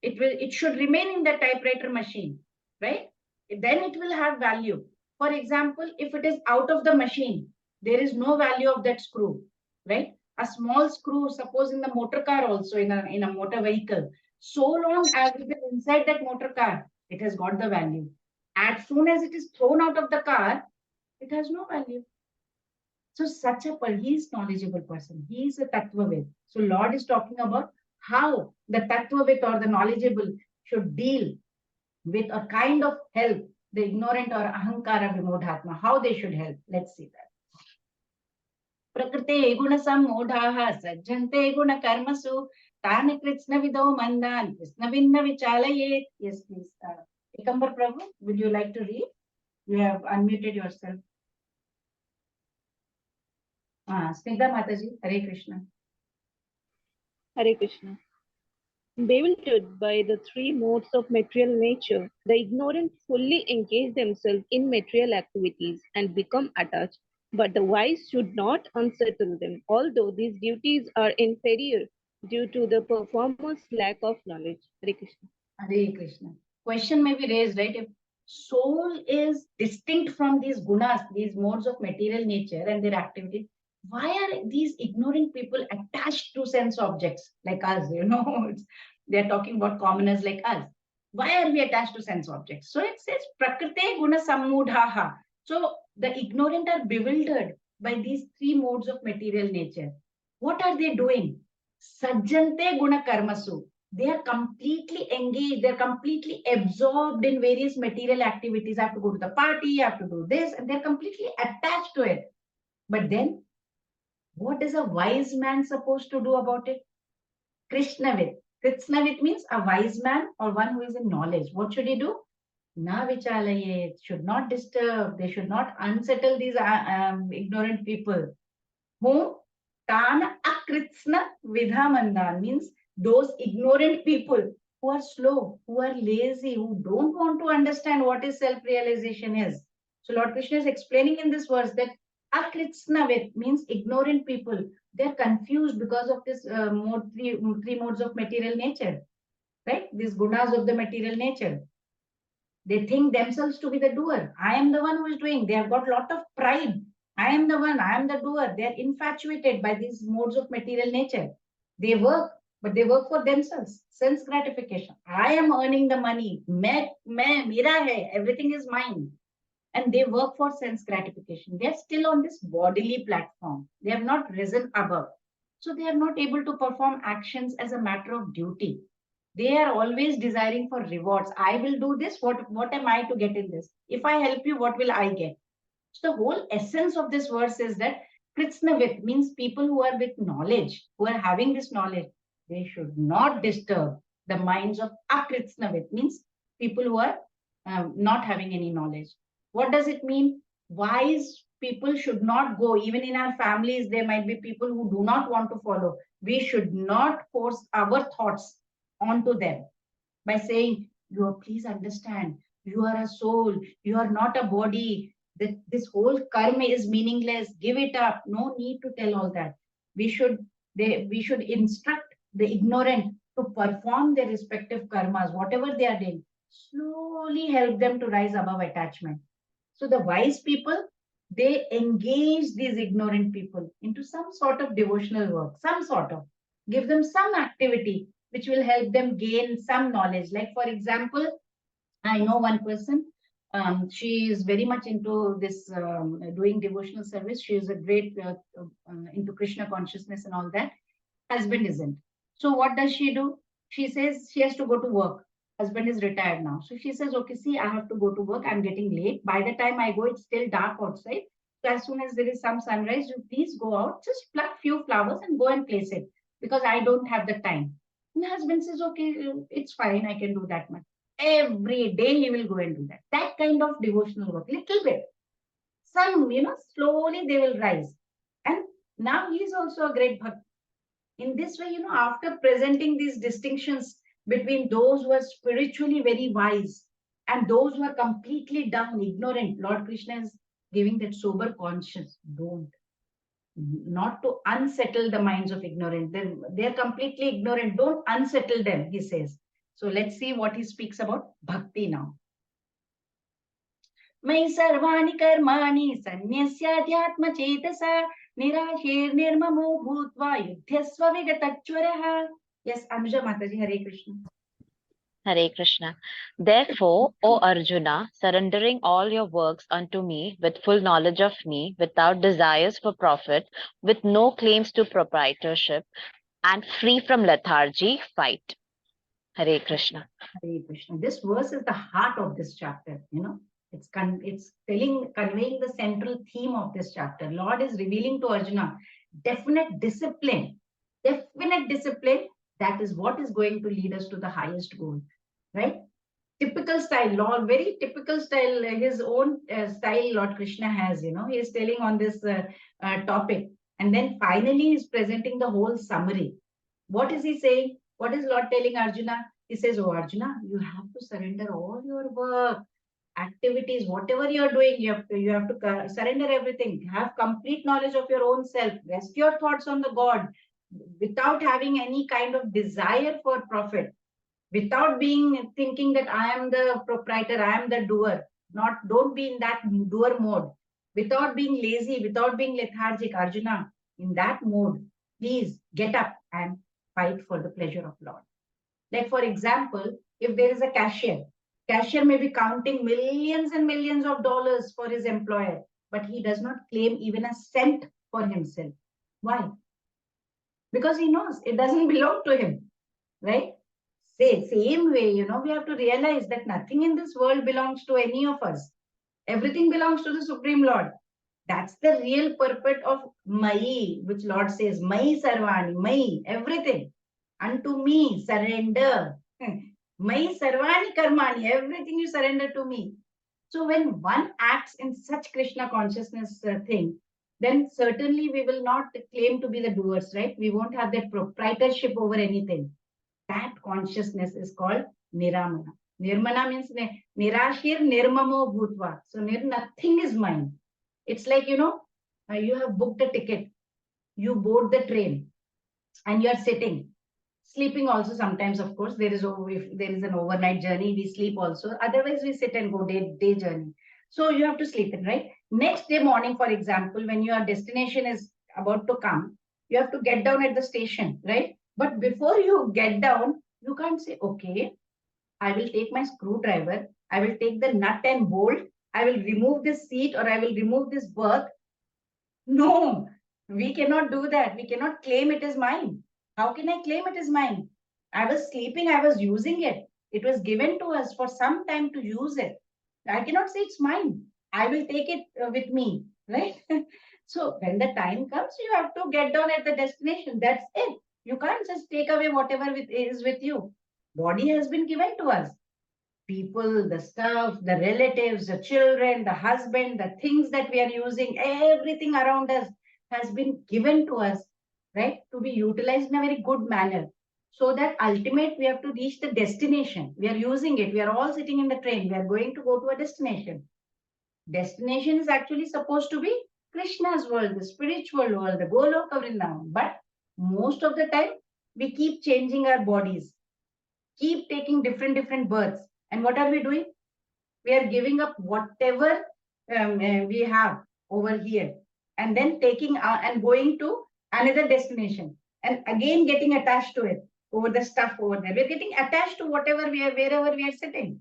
it should remain in the typewriter machine, right? Then it will have value. For example, if it is out of the machine, there is no value of that screw, right? A small screw, suppose in the motor car also, in a motor vehicle, so long as it is inside that motor car, it has got the value. As soon as it is thrown out of the car, it has no value. So such a he is knowledgeable person. He is a tattvavid. So Lord is talking about how the tattvavid or the knowledgeable should deal with a kind of help the ignorant or ahankara vimodhatma, how they should help. Let's see that. Prakrite guna sammodhaha sajjante guna karmasu tane krishna vido mandan krishna vinna vichalayet. Yes, please. Ekambar Prabhu, would you like to read? You have unmuted yourself. Snigdha Mataji, Hare Krishna. Hare Krishna. Bewildered by the three modes of material nature, the ignorant fully engage themselves in material activities and become attached. But the wise should not unsettle them, although these duties are inferior due to the performer's lack of knowledge. Hare Krishna. Hare Krishna. Question may be raised, right? If soul is distinct from these gunas, these modes of material nature and their activities, why are these ignorant people attached to sense objects like us? They're talking about commoners like us. Why are we attached to sense objects? So it says prakrite guna sammudhaha. So the ignorant are bewildered by these three modes of material nature. What are they doing? Sajjante guna karmasu. They are completely engaged, they're completely absorbed in various material activities. I have to go to the party, I have to do this, and they're completely attached to it. But then, what is a wise man supposed to do about it? Krishnavit. Krishnavit means a wise man or one who is in knowledge. What should he do? Na vichalayet, should not disturb, they should not unsettle these ignorant people. Whom? Tana akritsna vidhamandan means those ignorant people who are slow, who are lazy, who don't want to understand what is self-realization is. So Lord Krishna is explaining in this verse that akritsnavit means ignorant people. They're confused because of this three modes of material nature, right? These gunas of the material nature. They think themselves to be the doer. I am the one who is doing. They have got a lot of pride. I am the one, I am the doer. They are infatuated by these modes of material nature. They work, but they work for themselves. Sense gratification. I am earning the money. Mera hai. Everything is mine. And they work for sense gratification. They are still on this bodily platform. They have not risen above. So they are not able to perform actions as a matter of duty. They are always desiring for rewards. I will do this. What am I to get in this? If I help you, what will I get? So the whole essence of this verse is that Kritsnavit means people who are with knowledge, who are having this knowledge. They should not disturb the minds of Akritsnavit, means people who are not having any knowledge. What does it mean? Wise people should not go. Even in our families, there might be people who do not want to follow. We should not force our thoughts onto them by saying, please understand, you are a soul, you are not a body, that this whole karma is meaningless, give it up. No need to tell all that. We should instruct the ignorant to perform their respective karmas, whatever they are doing, slowly help them to rise above attachment. So the wise people, they engage these ignorant people into some sort of devotional work, some sort of, give them some activity which will help them gain some knowledge. Like, for example, I know one person, she is very much into this doing devotional service. She is a great into Krishna consciousness and all that. Husband isn't. So what does she do? She says she has to go to work. Husband is retired now. So she says, okay, see, I have to go to work. I'm getting late. By the time I go, it's still dark outside. So as soon as there is some sunrise, you please go out, just pluck few flowers and go and place it, because I don't have the time. My husband says, okay, it's fine. I can do that much. Every day he will go and do that. That kind of devotional work, little bit. Some, slowly they will rise. And now he is also a great bhakt. In this way, after presenting these distinctions between those who are spiritually very wise and those who are completely down, ignorant, Lord Krishna is giving that sober conscience. Don't. Not to unsettle the minds of ignorant. They're completely ignorant. Don't unsettle them, he says. So let's see what he speaks about bhakti now. Mai sarvani karmani sanyasya adhyatma chetasa Nirashir nirmamo bhutva yudhyasva vigatachvaraha. Yes, Anuja Mataji, Hare Krishna. Hare Krishna. Therefore, O Arjuna, surrendering all your works unto me with full knowledge of me, without desires for profit, with no claims to proprietorship, and free from lethargy, fight. Hare Krishna. Hare Krishna. This verse is the heart of this chapter. It's conveying the central theme of this chapter. Lord is revealing to Arjuna definite discipline. That is what is going to lead us to the highest goal, right? Typical style, Lord, very typical style, his own style Lord Krishna has, he is telling on this topic. And then finally he's presenting the whole summary. What is he saying? What is Lord telling Arjuna? He says, oh Arjuna, you have to surrender all your work, activities, whatever you're doing, you have to surrender everything. Have complete knowledge of your own self. Rest your thoughts on the God without having any kind of desire for profit, without thinking that I am the proprietor, I am the doer. Don't be in that doer mode. Without being lazy, without being lethargic, Arjuna, in that mode, please get up and fight for the pleasure of Lord. Like for example, if there is a cashier may be counting millions and millions of dollars for his employer, but he does not claim even a cent for himself. Why? Because he knows it doesn't belong to him, right? Same way, we have to realize that nothing in this world belongs to any of us. Everything belongs to the Supreme Lord. That's the real purport of Mai, which Lord says, Mai Sarvani, Mai, everything. Unto me, surrender. Mai Sarvani Karmani, everything you surrender to me. So when one acts in such Krishna consciousness thing, then certainly we will not claim to be the doers, right? We won't have that proprietorship over anything. That consciousness is called Niramana. Nirmana means Nirashir Nirmamo Bhutva. So nothing is mine. It's like, you have booked a ticket, you board the train, and you're sitting, sleeping also sometimes, of course. If there is an overnight journey, we sleep also. Otherwise, we sit and go day journey. So you have to sleep in, right? Next day morning, for example, when your destination is about to come, you have to get down at the station, right? But before you get down, you can't say, okay, I will take my screwdriver, I will take the nut and bolt, I will remove this seat or I will remove this berth. No, we cannot do that. We cannot claim it is mine. How can I claim it is mine? I was sleeping, I was using it. It was given to us for some time to use it. I cannot say it's mine. I will take it with me, right? So when the time comes, you have to get down at the destination. That's it. You can't just take away whatever is with you. Body has been given to us. People, the stuff, the relatives, the children, the husband, the things that we are using, everything around us has been given to us, right? To be utilized in a very good manner. So that ultimate, we have to reach the destination. We are using it. We are all sitting in the train. We are going to go to a destination. Destination is actually supposed to be Krishna's world, the spiritual world, the Goloka Vrindavan. But most of the time, we keep changing our bodies, keep taking different births. And what are we doing? We are giving up whatever we have over here and then taking and going to another destination and again getting attached to it over the stuff over there. We're getting attached to wherever we are sitting.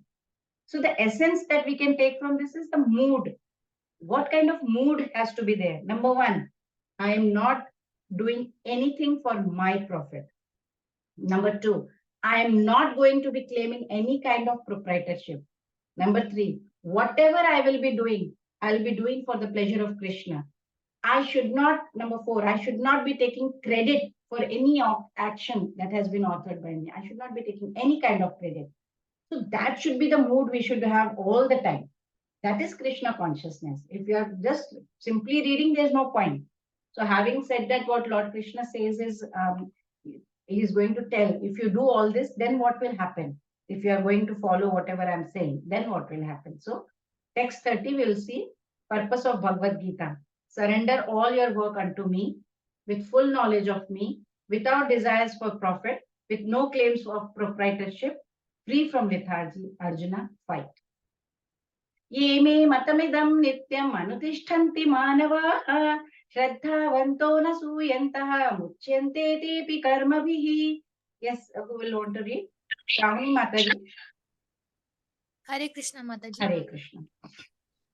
So the essence that we can take from this is the mood. What kind of mood has to be there? Number one, I am not doing anything for my profit. Number two, I am not going to be claiming any kind of proprietorship. Number three, whatever I will be doing, I'll be doing for the pleasure of Krishna. Number four, I should not be taking credit for any action that has been authored by me. I should not be taking any kind of credit. So that should be the mood we should have all the time. That is Krishna consciousness. If you are just simply reading, there's no point. So having said that, what Lord Krishna says is, he is going to tell, if you do all this, then what will happen? If you are going to follow whatever I'm saying, then what will happen? So text 30, we'll see purpose of Bhagavad Gita. Surrender all your work unto me with full knowledge of me, without desires for profit, with no claims of proprietorship, free from lethargy. Arjuna, fight. Ye me matamidam nityam anutishtanti manavaha Shraddhavanto na suyantaha muchyante tepi karmabhihi. Yes, who will want to read? Shravani Mataji. Hare Krishna Mataji. Hare Krishna.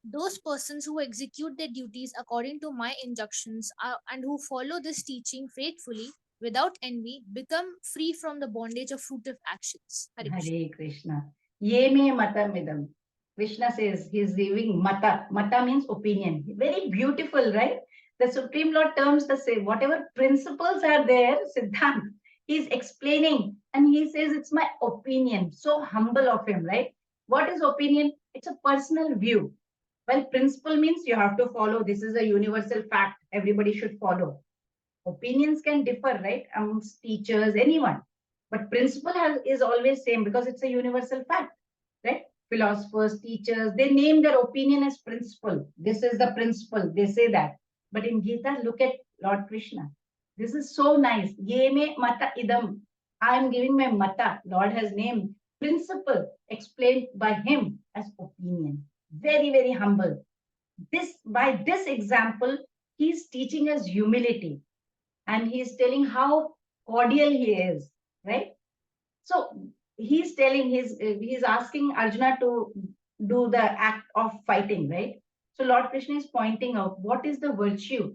Those persons who execute their duties according to my injunctions and who follow this teaching faithfully without envy become free from the bondage of fruitive actions. Hare Krishna. Hare Krishna. Ye me matamidam. Krishna says he's giving mata. Mata means opinion. Very beautiful, right? The Supreme Lord terms the same. Whatever principles are there, Siddhant, he's explaining and he says it's my opinion. So humble of him, right? What is opinion? It's a personal view. Well, principle means you have to follow. This is a universal fact. Everybody should follow. Opinions can differ, right? Amongst teachers, anyone. But principle is always same because it's a universal fact, right? Philosophers, teachers, they name their opinion as principle. This is the principle. They say that. But in Gita, look at Lord Krishna. This is so nice. Ye me mata idam. I am giving my mata. Lord has named principle explained by him as opinion. Very, very humble. By this example, he's teaching us humility and he's telling how cordial he is, right? So he's telling he's asking Arjuna to do the act of fighting, right? So Lord Krishna is pointing out what is the virtue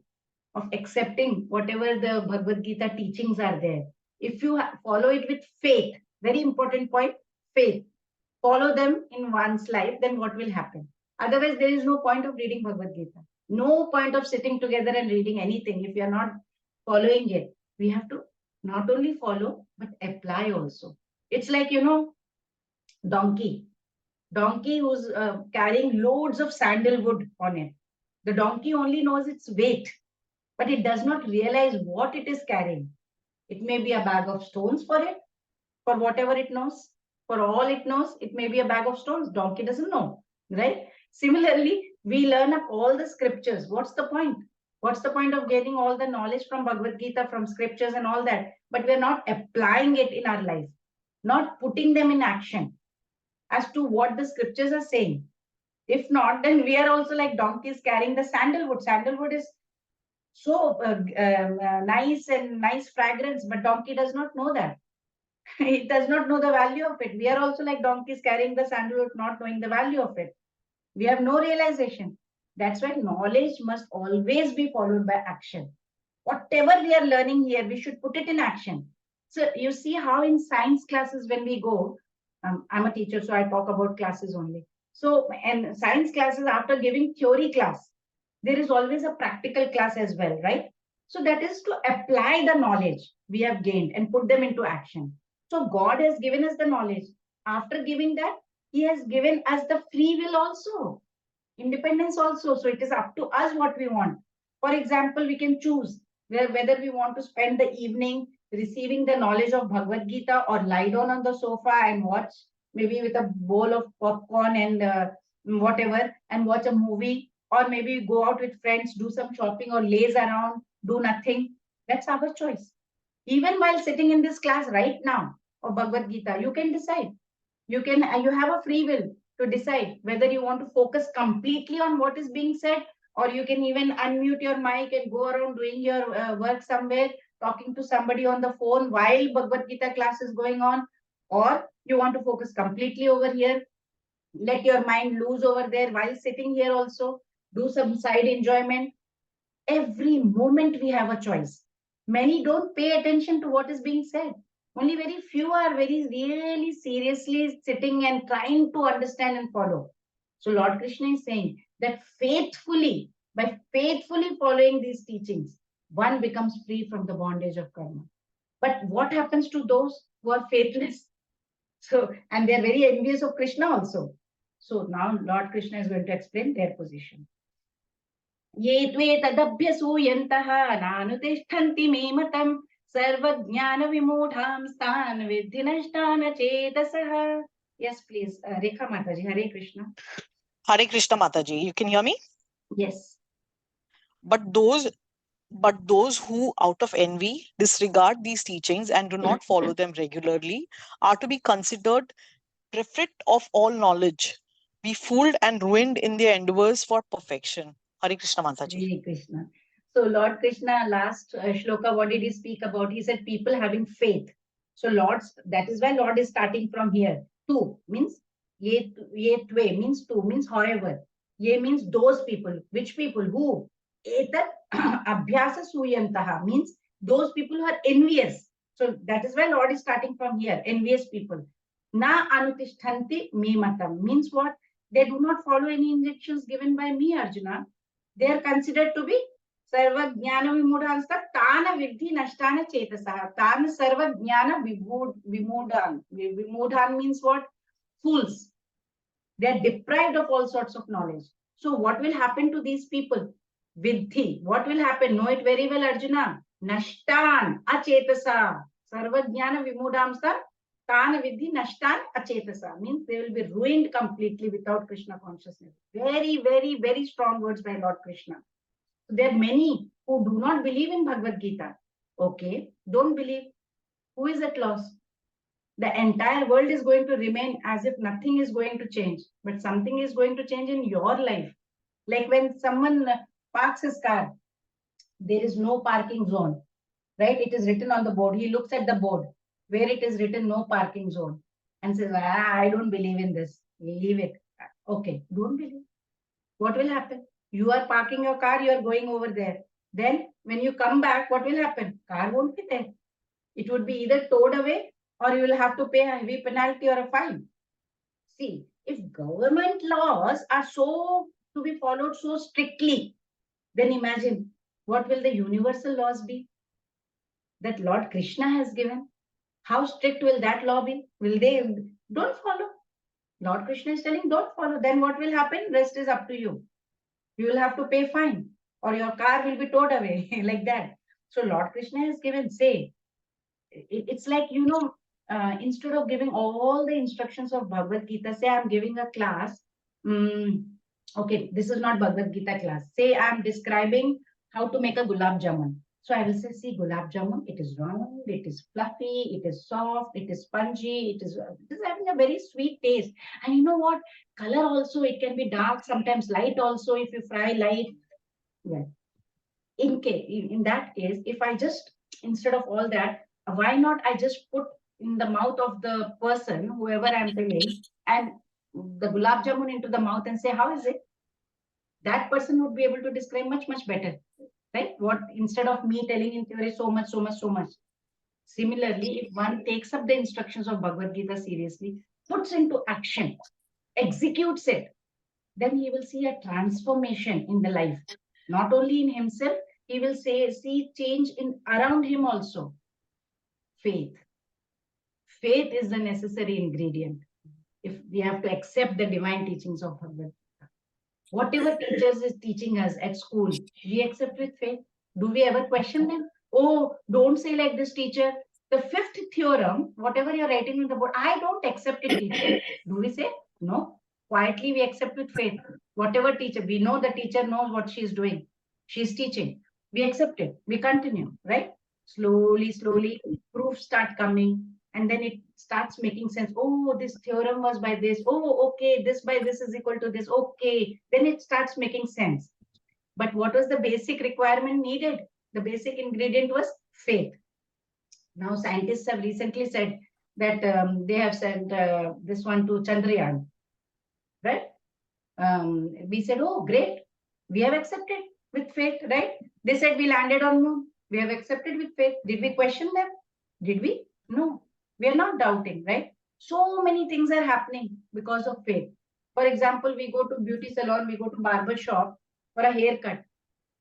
of accepting whatever the Bhagavad Gita teachings are there. If you follow it with faith, very important point, faith, follow them in one's life, then what will happen? Otherwise, there is no point of reading Bhagavad Gita. No point of sitting together and reading anything if you are not following it. We have to not only follow, but apply also. It's like, donkey. Donkey who's carrying loads of sandalwood on it. The donkey only knows its weight, but it does not realize what it is carrying. It may be a bag of stones for it, for whatever it knows. For all it knows, it may be a bag of stones. Donkey doesn't know, right? Similarly, we learn up all the scriptures. What's the point? What's the point of getting all the knowledge from Bhagavad Gita, from scriptures and all that? But we're not applying it in our life, not putting them in action as to what the scriptures are saying. If not, then we are also like donkeys carrying the sandalwood. Sandalwood is so nice and nice fragrance, but donkey does not know that. It does not know the value of it. We are also like donkeys carrying the sandalwood, not knowing the value of it. We have no realization. That's why knowledge must always be followed by action. Whatever we are learning here, we should put it in action. So you see how in science classes when we go, I'm a teacher, so I talk about classes only. So in science classes, after giving theory class, there is always a practical class as well, right? So that is to apply the knowledge we have gained and put them into action. So God has given us the knowledge. After giving that, he has given us the free will also, independence also. So it is up to us what we want. For example, we can choose whether we want to spend the evening receiving the knowledge of Bhagavad Gita or lie down on the sofa and watch, maybe with a bowl of popcorn and whatever, and watch a movie, or maybe go out with friends, do some shopping or laze around, do nothing. That's our choice. Even while sitting in this class right now of Bhagavad Gita, you can decide. You have a free will to decide whether you want to focus completely on what is being said, or you can even unmute your mic and go around doing your work somewhere, talking to somebody on the phone while Bhagavad Gita class is going on, or you want to focus completely over here, let your mind loose over there while sitting here also, do some side enjoyment. Every moment we have a choice. Many don't pay attention to what is being said. Only very few are very really seriously sitting and trying to understand and follow. So Lord Krishna is saying that by faithfully following these teachings, one becomes free from the bondage of karma. But what happens to those who are faithless? So, and they're very envious of Krishna also. So now Lord Krishna is going to explain their position. ये त्वे तदभ्यसूयन्तः नानुतिष्ठन्ति मे मतम् सर्वज्ञानविमूढां स्थान् विद्धि नष्टान् चेतसः. Yes, please. Rekha Mataji, Hare Krishna. Hare Krishna Mataji, you can hear me? Yes. But those who out of envy disregard these teachings and do not follow them regularly are to be considered bereft of all knowledge, be fooled and ruined in their endeavors for perfection. Hare Krishna Mataji. Hare Krishna. So Lord Krishna, last shloka, what did he speak about? He said people having faith. So Lord's, that is why Lord is starting from here. Two means ye tve means two means however. Ye means those people. Which people? Who? Etat abhyasa suyantaha means those people who are envious. So that is why Lord is starting from here. Envious people. Na anutishtanti me matam means what? They do not follow any instructions given by me, Arjuna. They are considered to be सर्वज्ञान विमूढ़ांस्ता तान विद्धि नष्टान चेतसः तान सर्वज्ञान विमूढ़ान विमूढ़ान means what? Fools. They are deprived of all sorts of knowledge. So what will happen to these people? Viddhi. What will happen? Know it very well, Arjuna. Nashtan achetasa. Sarvajnana vimudamsta tan viddhi nashtan achetasa. Means they will be ruined completely without Krishna consciousness. Very, very, very strong words by Lord Krishna. There are many who do not believe in Bhagavad Gita. Okay, don't believe. Who is at loss? The entire world is going to remain as if nothing is going to change, but something is going to change in your life. Like when someone parks his car, there is no parking zone, right? It is written on the board. He looks at the board where it is written no parking zone and says, I don't believe in this. Leave it. Okay, don't believe. What will happen? You are parking your car, you are going over there. Then when you come back, what will happen? Car won't be there. It would be either towed away or you will have to pay a heavy penalty or a fine. See, if government laws are so to be followed so strictly, then imagine what will the universal laws be that Lord Krishna has given? How strict will that law be? Will they don't follow? Lord Krishna is telling don't follow. Then what will happen? Rest is up to you. You will have to pay fine or your car will be towed away like that. So Lord Krishna has given, say, it's like, instead of giving all the instructions of Bhagavad Gita, say I'm giving a class. Okay, this is not Bhagavad Gita class. Say I'm describing how to make a gulab jamun. So I will say, see, gulab jamun, it is round, it is fluffy, it is soft, it is spongy, it is having a very sweet taste. And you know what? Color also, it can be dark, sometimes light also if you fry light. Yeah. In that case, if I just, instead of all that, why not I just put in the mouth of the person, whoever I'm telling, and the gulab jamun into the mouth and say, how is it? That person would be able to describe much, much better, right? What, instead of me telling in theory so much, so much, so much. Similarly, if one takes up the instructions of Bhagavad Gita seriously, puts into action, executes it, then he will see a transformation in the life. Not only in himself, he will see change in around him also. Faith. Faith is the necessary ingredient if we have to accept the divine teachings of Bhagavad Gita. Whatever teachers is teaching us at school, we accept with faith. Do we ever question them? Oh, don't say like this, teacher. The fifth theorem, whatever you're writing on the board, I don't accept it, teacher. Do we say? No. Quietly we accept with faith. Whatever teacher, we know the teacher knows what she's doing. She's teaching. We accept it. We continue, right? Slowly, slowly, proofs start coming. And then it starts making sense. Oh, this theorem was by this. Oh, okay, this by this is equal to this. Okay. Then it starts making sense. But what was the basic requirement needed? The basic ingredient was faith. Now, scientists have recently said that they have sent this one to Chandrayaan, right? We said, oh, great. We have accepted with faith, right? They said we landed on moon. We have accepted with faith. Did we question them? Did we? No. We are not doubting, right? So many things are happening because of faith. For example, we go to beauty salon, we go to barber shop for a haircut.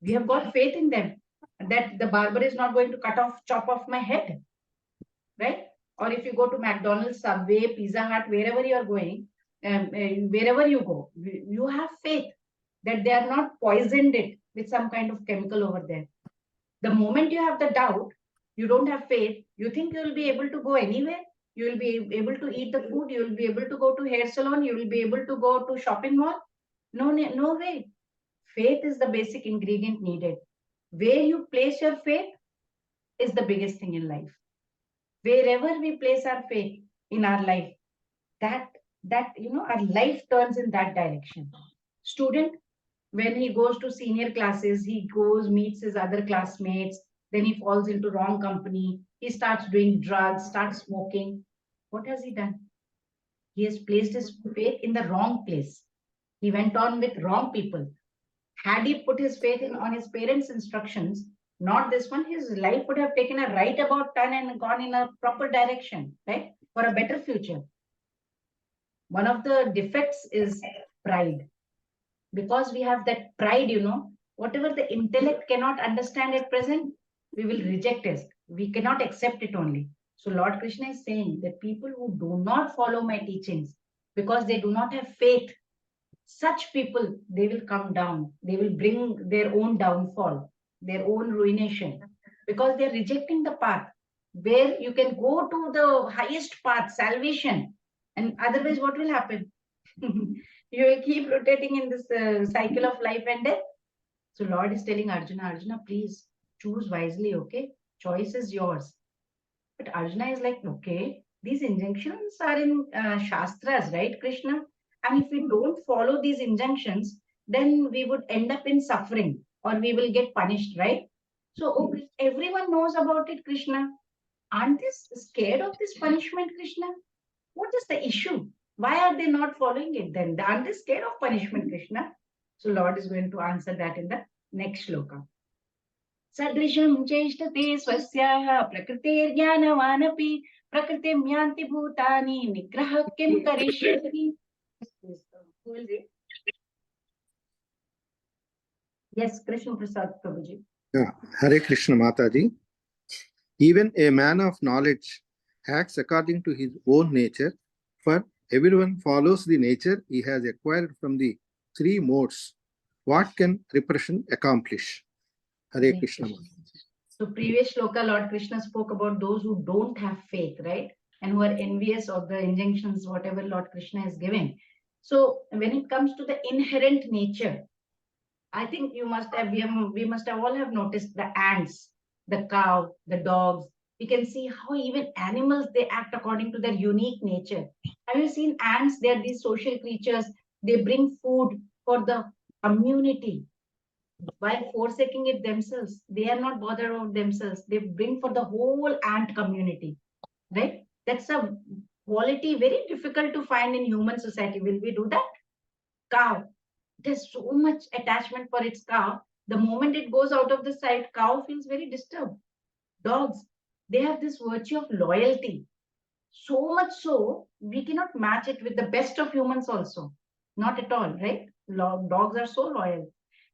We have got faith in them that the barber is not going to chop off my head, right? Or if you go to McDonald's, Subway, Pizza Hut, wherever you are going, wherever you go, you have faith that they are not poisoned it with some kind of chemical over there. The moment you have the doubt, you don't have faith, you think you will be able to go anywhere, you will be able to eat the food, you will be able to go to hair salon, you will be able to go to shopping mall. No way. Faith is the basic ingredient needed. Where you place your faith is the biggest thing in life. Wherever we place our faith in our life, that our life turns in that direction. Student, When he goes to senior classes, he goes, meets his other classmates, then he falls into wrong company. He starts doing drugs, starts smoking. What has he done? He has placed his faith in the wrong place. He went on with wrong people. Had he put his faith on his parents' instructions, not this one, his life would have taken a right about turn and gone in a proper direction, right? For a better future. One of the defects is pride. Because we have that pride, whatever the intellect cannot understand at present, we will reject it. We cannot accept it only. So Lord Krishna is saying that people who do not follow my teachings because they do not have faith, such people, they will come down. They will bring their own downfall, their own ruination, because they're rejecting the path where you can go to the highest path, salvation. And otherwise, what will happen? You will keep rotating in this cycle of life and death. So Lord is telling Arjuna, Arjuna, please choose wisely, okay? Choice is yours. But Arjuna is like, okay, these injunctions are in Shastras, right, Krishna? And if we don't follow these injunctions, then we would end up in suffering or we will get punished, right? So everyone knows about it, Krishna. Aren't they scared of this punishment, Krishna? What is the issue? Why are they not following it then? Aren't they scared of punishment, Krishna? So Lord is going to answer that in the next shloka. Sadrisham cheshtate swasyaha prakriterjnanavanapi prakritim yanti bhutani nigraha kim karishyati. Who will read? Yes, Krishna Prasad Prabhuji. Yeah, Hare Krishna Mataji. Even a man of knowledge acts according to his own nature, for everyone follows the nature he has acquired from the three modes. What can repression accomplish? Hare Krishna. So previous shloka, Lord Krishna spoke about those who don't have faith, right? And who are envious of the injunctions, whatever Lord Krishna is giving. So when it comes to the inherent nature, I think we must have all have noticed the ants, the cow, the dogs. We can see how even animals, they act according to their unique nature. Have you seen ants? They are these social creatures. They bring food for the community while forsaking it themselves. They are not bothered about themselves. They bring for the whole ant community, right? That's a quality very difficult to find in human society. Will we do that? Cow. There's so much attachment for its cow. The moment it goes out of the sight, cow feels very disturbed. Dogs, they have this virtue of loyalty. So much so, we cannot match it with the best of humans also. Not at all, right? Dogs are so loyal.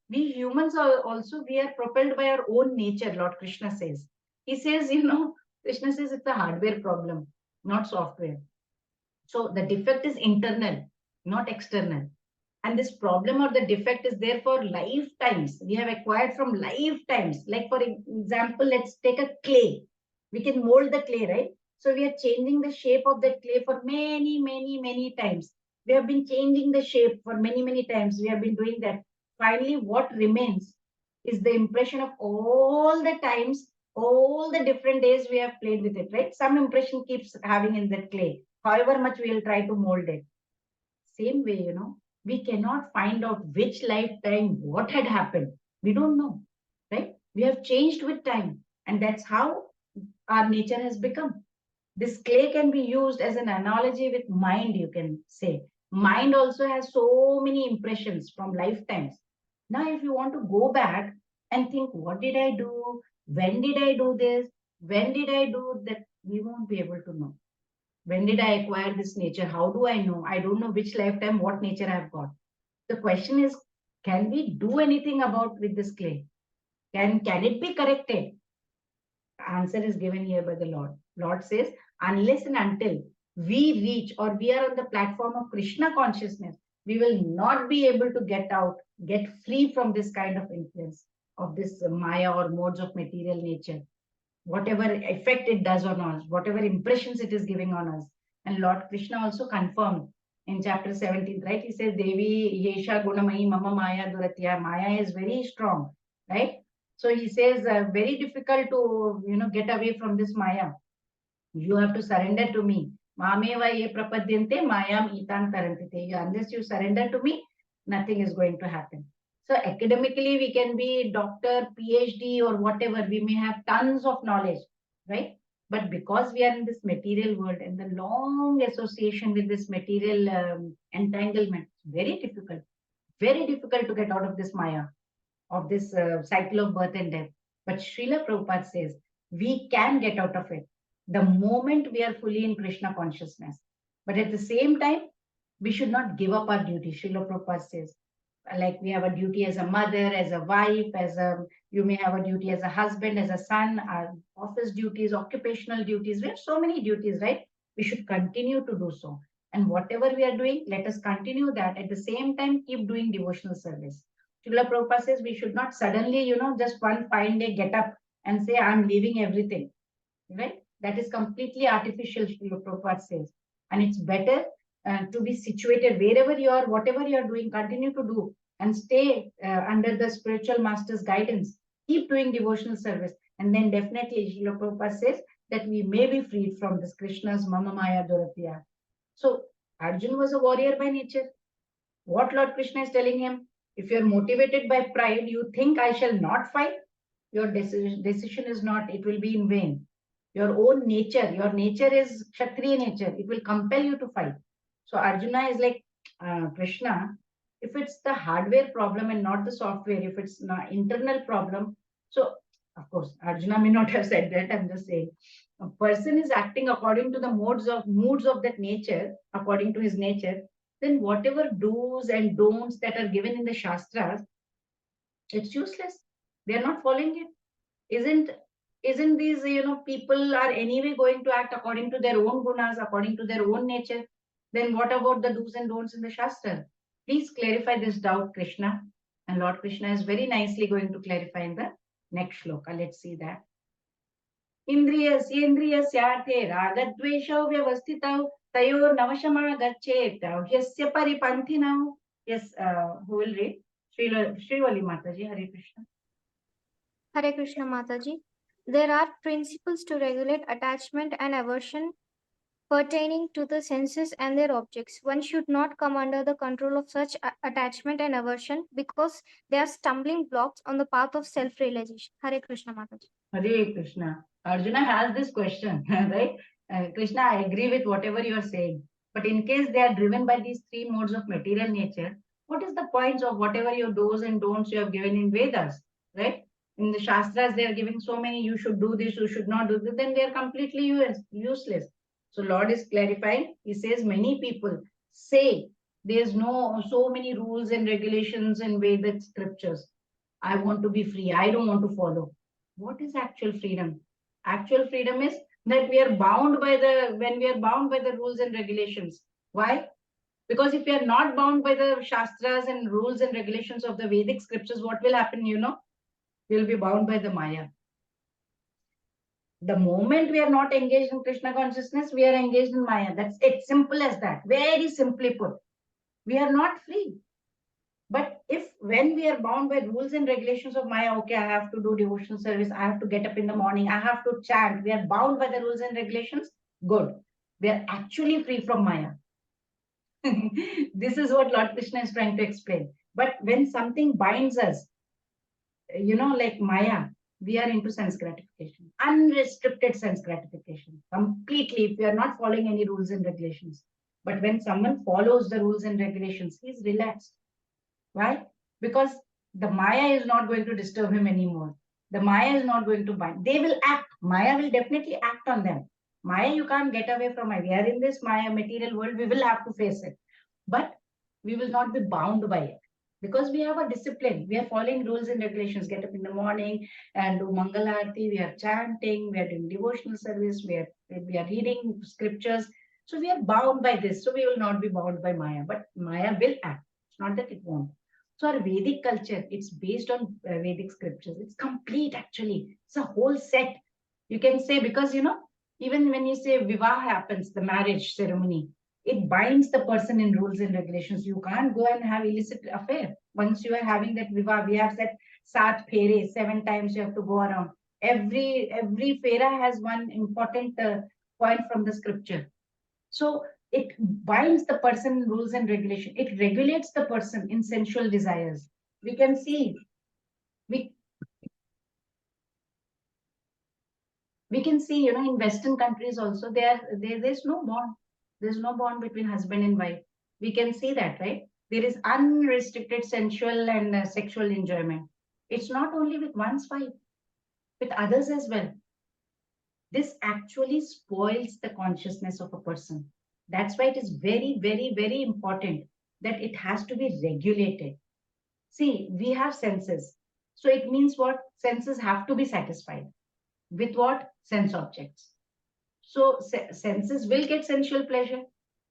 We humans are also, we are propelled by our own nature, Lord Krishna says. He says, Krishna says it's a hardware problem, not software. So the defect is internal, not external. And this problem or the defect is there for lifetimes. We have acquired from lifetimes. Like for example, let's take a clay. We can mold the clay, right? So we are changing the shape of that clay for many, many, many times. We have been changing the shape for many, many times. We have been doing that. Finally, what remains is the impression of all the times, all the different days we have played with it, right? Some impression keeps having in that clay, however much we will try to mold it. Same way, we cannot find out which lifetime what had happened. We don't know, right? We have changed with time, and that's how our nature has become. This clay can be used as an analogy with mind, you can say. Mind also has so many impressions from lifetimes. Now, if you want to go back and think, what did I do? When did I do this? When did I do that? We won't be able to know. When did I acquire this nature? How do I know? I don't know which lifetime, what nature I've got. The question is, can we do anything about with this clay? Can it be corrected? Answer is given here by the Lord. Lord says, unless and until we reach or we are on the platform of Krishna consciousness, we will not be able to get free from this kind of influence of this Maya or modes of material nature. Whatever effect it does on us, whatever impressions it is giving on us. And Lord Krishna also confirmed in chapter 17, right? He says, Devi Yesha Gunamayi Mama Maya Duratya. Maya is very strong, right? So he says, very difficult to, get away from this Maya. You have to surrender to me. Mameva ye prapadyante mayam itan tarantite. Unless you surrender to me, nothing is going to happen. So academically, we can be doctor, PhD, or whatever. We may have tons of knowledge, right? But because we are in this material world and the long association with this material entanglement, it's very difficult to get out of this Maya, of this cycle of birth and death. But Srila Prabhupada says we can get out of it the moment we are fully in Krishna consciousness. But at the same time, we should not give up our duty. Srila Prabhupada says, like we have a duty as a mother, as a wife, you may have a duty as a husband, as a son, our office duties, occupational duties. We have so many duties, right? We should continue to do so. And whatever we are doing, let us continue that. At the same time, keep doing devotional service. Srila Prabhupada says we should not suddenly, just one fine day get up and say, I'm leaving everything, right? That is completely artificial, Srila Prabhupada says. And it's better to be situated wherever you are, whatever you are doing, continue to do and stay under the spiritual master's guidance. Keep doing devotional service. And then definitely, Srila Prabhupada says that we may be freed from this Krishna's Mama Maya Duratya. So Arjuna was a warrior by nature. What Lord Krishna is telling him? If you're motivated by pride, you think I shall not fight, your decision is not, it will be in vain. Your own nature, your nature is Kshatriya nature. It will compel you to fight. So Arjuna is like, Krishna, if it's the hardware problem and not the software, if it's an internal problem, so of course, Arjuna may not have said that, I'm just saying. A person is acting according to the moods of that nature, according to his nature, then whatever do's and don'ts that are given in the Shastras, it's useless. They are not following it. Isn't these, people are anyway going to act according to their own gunas, according to their own nature? Then what about the do's and don'ts in the Shastra? Please clarify this doubt, Krishna. And Lord Krishna is very nicely going to clarify in the next shloka. Let's see that. Indriyasyendrayasyate ragadveshau vyavastitau tayor navashamagachet yasya paripanthinau. Yes, who will read? Srivali Mataji, Hare Krishna. Hare Krishna Mataji. There are principles to regulate attachment and aversion pertaining to the senses and their objects. One should not come under the control of such attachment and aversion because they are stumbling blocks on the path of self-realization. Hare Krishna Mataji. Hare Krishna. Arjuna has this question, right? Krishna, I agree with whatever you are saying. But in case they are driven by these three modes of material nature, what is the point of whatever your do's and don'ts you have given in Vedas, right? In the Shastras, they are giving so many, you should do this, you should not do this, then they are completely useless. So Lord is clarifying. He says many people say there's so many rules and regulations in Vedic scriptures. I want to be free. I don't want to follow. What is actual freedom? Actual freedom is that we are bound by the rules and regulations. Why? Because if we are not bound by the Shastras and rules and regulations of the Vedic scriptures, what will happen? We'll be bound by the Maya. The moment we are not engaged in Krishna consciousness, we are engaged in Maya. That's it. Simple as that. Very simply put. We are not free. But when we are bound by rules and regulations of Maya, okay, I have to do devotional service, I have to get up in the morning, I have to chant, we are bound by the rules and regulations, good. We are actually free from Maya. This is what Lord Krishna is trying to explain. But when something binds us, like Maya, we are into sense gratification, unrestricted sense gratification, completely, if we are not following any rules and regulations. But when someone follows the rules and regulations, he's relaxed. Why? Because the Maya is not going to disturb him anymore. The Maya is not going to bind. They will act. Maya will definitely act on them. Maya, you can't get away from Maya. We are in this Maya material world. We will have to face it. But we will not be bound by it. Because we have a discipline. We are following rules and regulations. Get up in the morning and do Mangalarti. We are chanting. We are doing devotional service. We are reading scriptures. So we are bound by this. So we will not be bound by Maya. But Maya will act. It's not that it won't. So our Vedic culture, it's based on Vedic scriptures. It's complete actually. It's a whole set. You can say, because even when you say Vivah happens, the marriage ceremony, it binds the person in rules and regulations. You can't go and have illicit affair. Once you are having that Vivah, we have said Sat Phere, 7 times you have to go around. Every Phera has one important point from the scripture. So it binds the person in rules and regulation. It regulates the person in sensual desires. We can see, we can see, in Western countries also, there's no bond. There's no bond between husband and wife. We can see that, right? There is unrestricted sensual and sexual enjoyment. It's not only with one's wife, with others as well. This actually spoils the consciousness of a person. That's why it is very, very, very important that it has to be regulated. See, we have senses. So it means what? Senses have to be satisfied. With what? Sense objects. So senses will get sensual pleasure.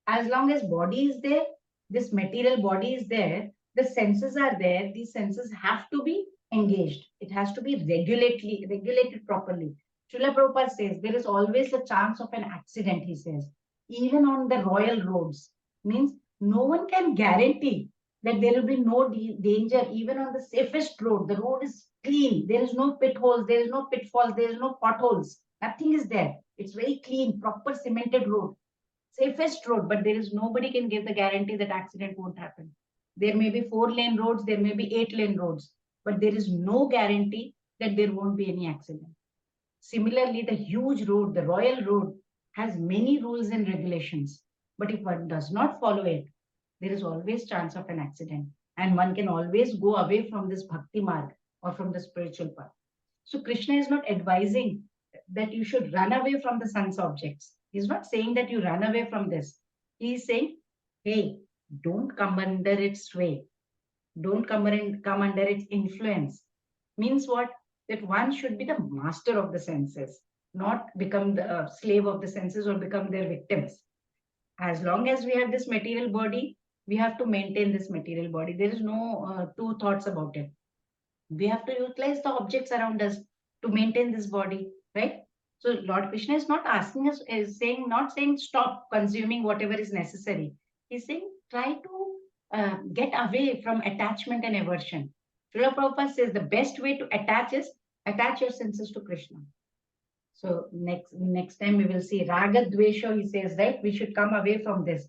As long as body is there, this material body is there, the senses are there, these senses have to be engaged. It has to be regulated properly. Srila Prabhupada says there is always a chance of an accident, he says. Even on the royal roads. Means no one can guarantee that there will be no danger even on the safest road. The road is clean. There is no pit holes, there is no pitfalls, there is no potholes. Nothing is there. It's very clean, proper cemented road. Safest road, but there is nobody can give the guarantee that accident won't happen. There may be 4-lane roads, there may be 8-lane roads, but there is no guarantee that there won't be any accident. Similarly, the huge road, the royal road, has many rules and regulations, but if one does not follow it, there is always chance of an accident, and one can always go away from this bhakti marg or from the spiritual path. So Krishna is not advising that you should run away from the sense objects. He's not saying that you run away from this. He's saying, hey, don't come under its sway. Don't come under its influence. Means what? That one should be the master of the senses, not become the slave of the senses or become their victims. As long as we have this material body, we have to maintain this material body. There is no two thoughts about it. We have to utilize the objects around us to maintain this body, right? So Lord Krishna is not asking us, not saying stop consuming whatever is necessary. He's saying try to get away from attachment and aversion. Srila Prabhupada says the best way to attach is attach your senses to Krishna. So next time we will see Raga Dvesha, he says, right? We should come away from this.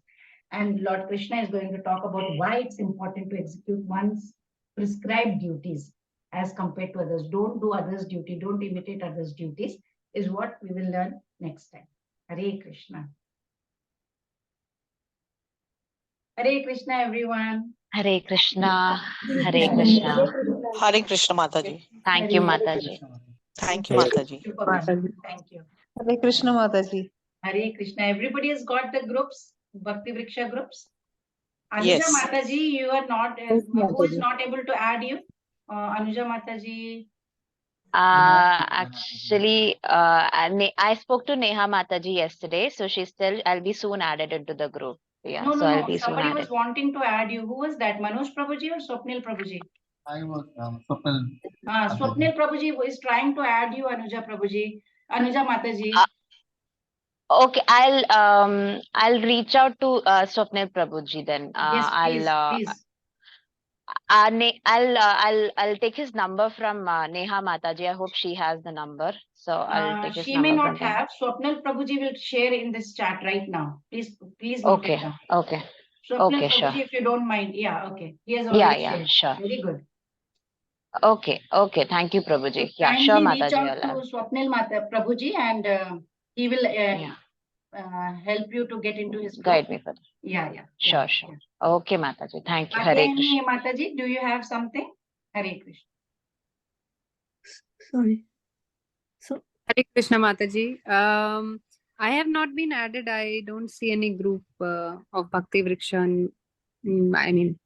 And Lord Krishna is going to talk about why it's important to execute one's prescribed duties as compared to others. Don't do others' duty. Don't imitate others' duties is what we will learn next time. Hare Krishna. Hare Krishna, everyone. Hare Krishna. Hare Krishna. Hare Krishna, Mataji. Thank you, Mataji. Thank you, Mataji. Thank you. Hare Krishna, Mataji. Hare Krishna. Everybody has got the groups, Bhakti Vriksha groups. Anuja Yes. Mataji, you are not, who is not able to add you? Anuja Mataji. Actually, I spoke to Neha Mataji yesterday, so I'll be soon added into the group. Yeah, No, so no, I'll no. be soon Somebody added. was wanting to add you. Who was that? Manoj Prabhuji or Swapnil Prabhuji? I was Swapnil. Swapnil Prabhuji is trying to add you, Anuja Prabhuji. Anuja Mataji. Okay, I'll reach out to Swapnil Prabhuji then. Yes, please, please. I'll take his number from Neha Mataji. I hope she has the number. So I'll take his She number may from not them. have. Swapnil Prabhuji will share in this chat right now. Please note it down. Okay. Swapnil Okay, Prabhuji, sure. if you don't mind. Yeah, okay. He has already Yeah, shared. sure. Very good. Okay. Thank you, Prabhuji. So Yeah, sure, kindly reach Mataji. out to Swapnil Prabhuji and he will help you to get into his group. Guide me further. Yeah. Sure. Okay, Mataji. Thank you. Hare Again, Krishna. Mataji, do you have something? Hare Krishna. Sorry. So Hare Krishna, Mataji. I have not been added. I don't see any group of Bhakti Vriksha. I mean,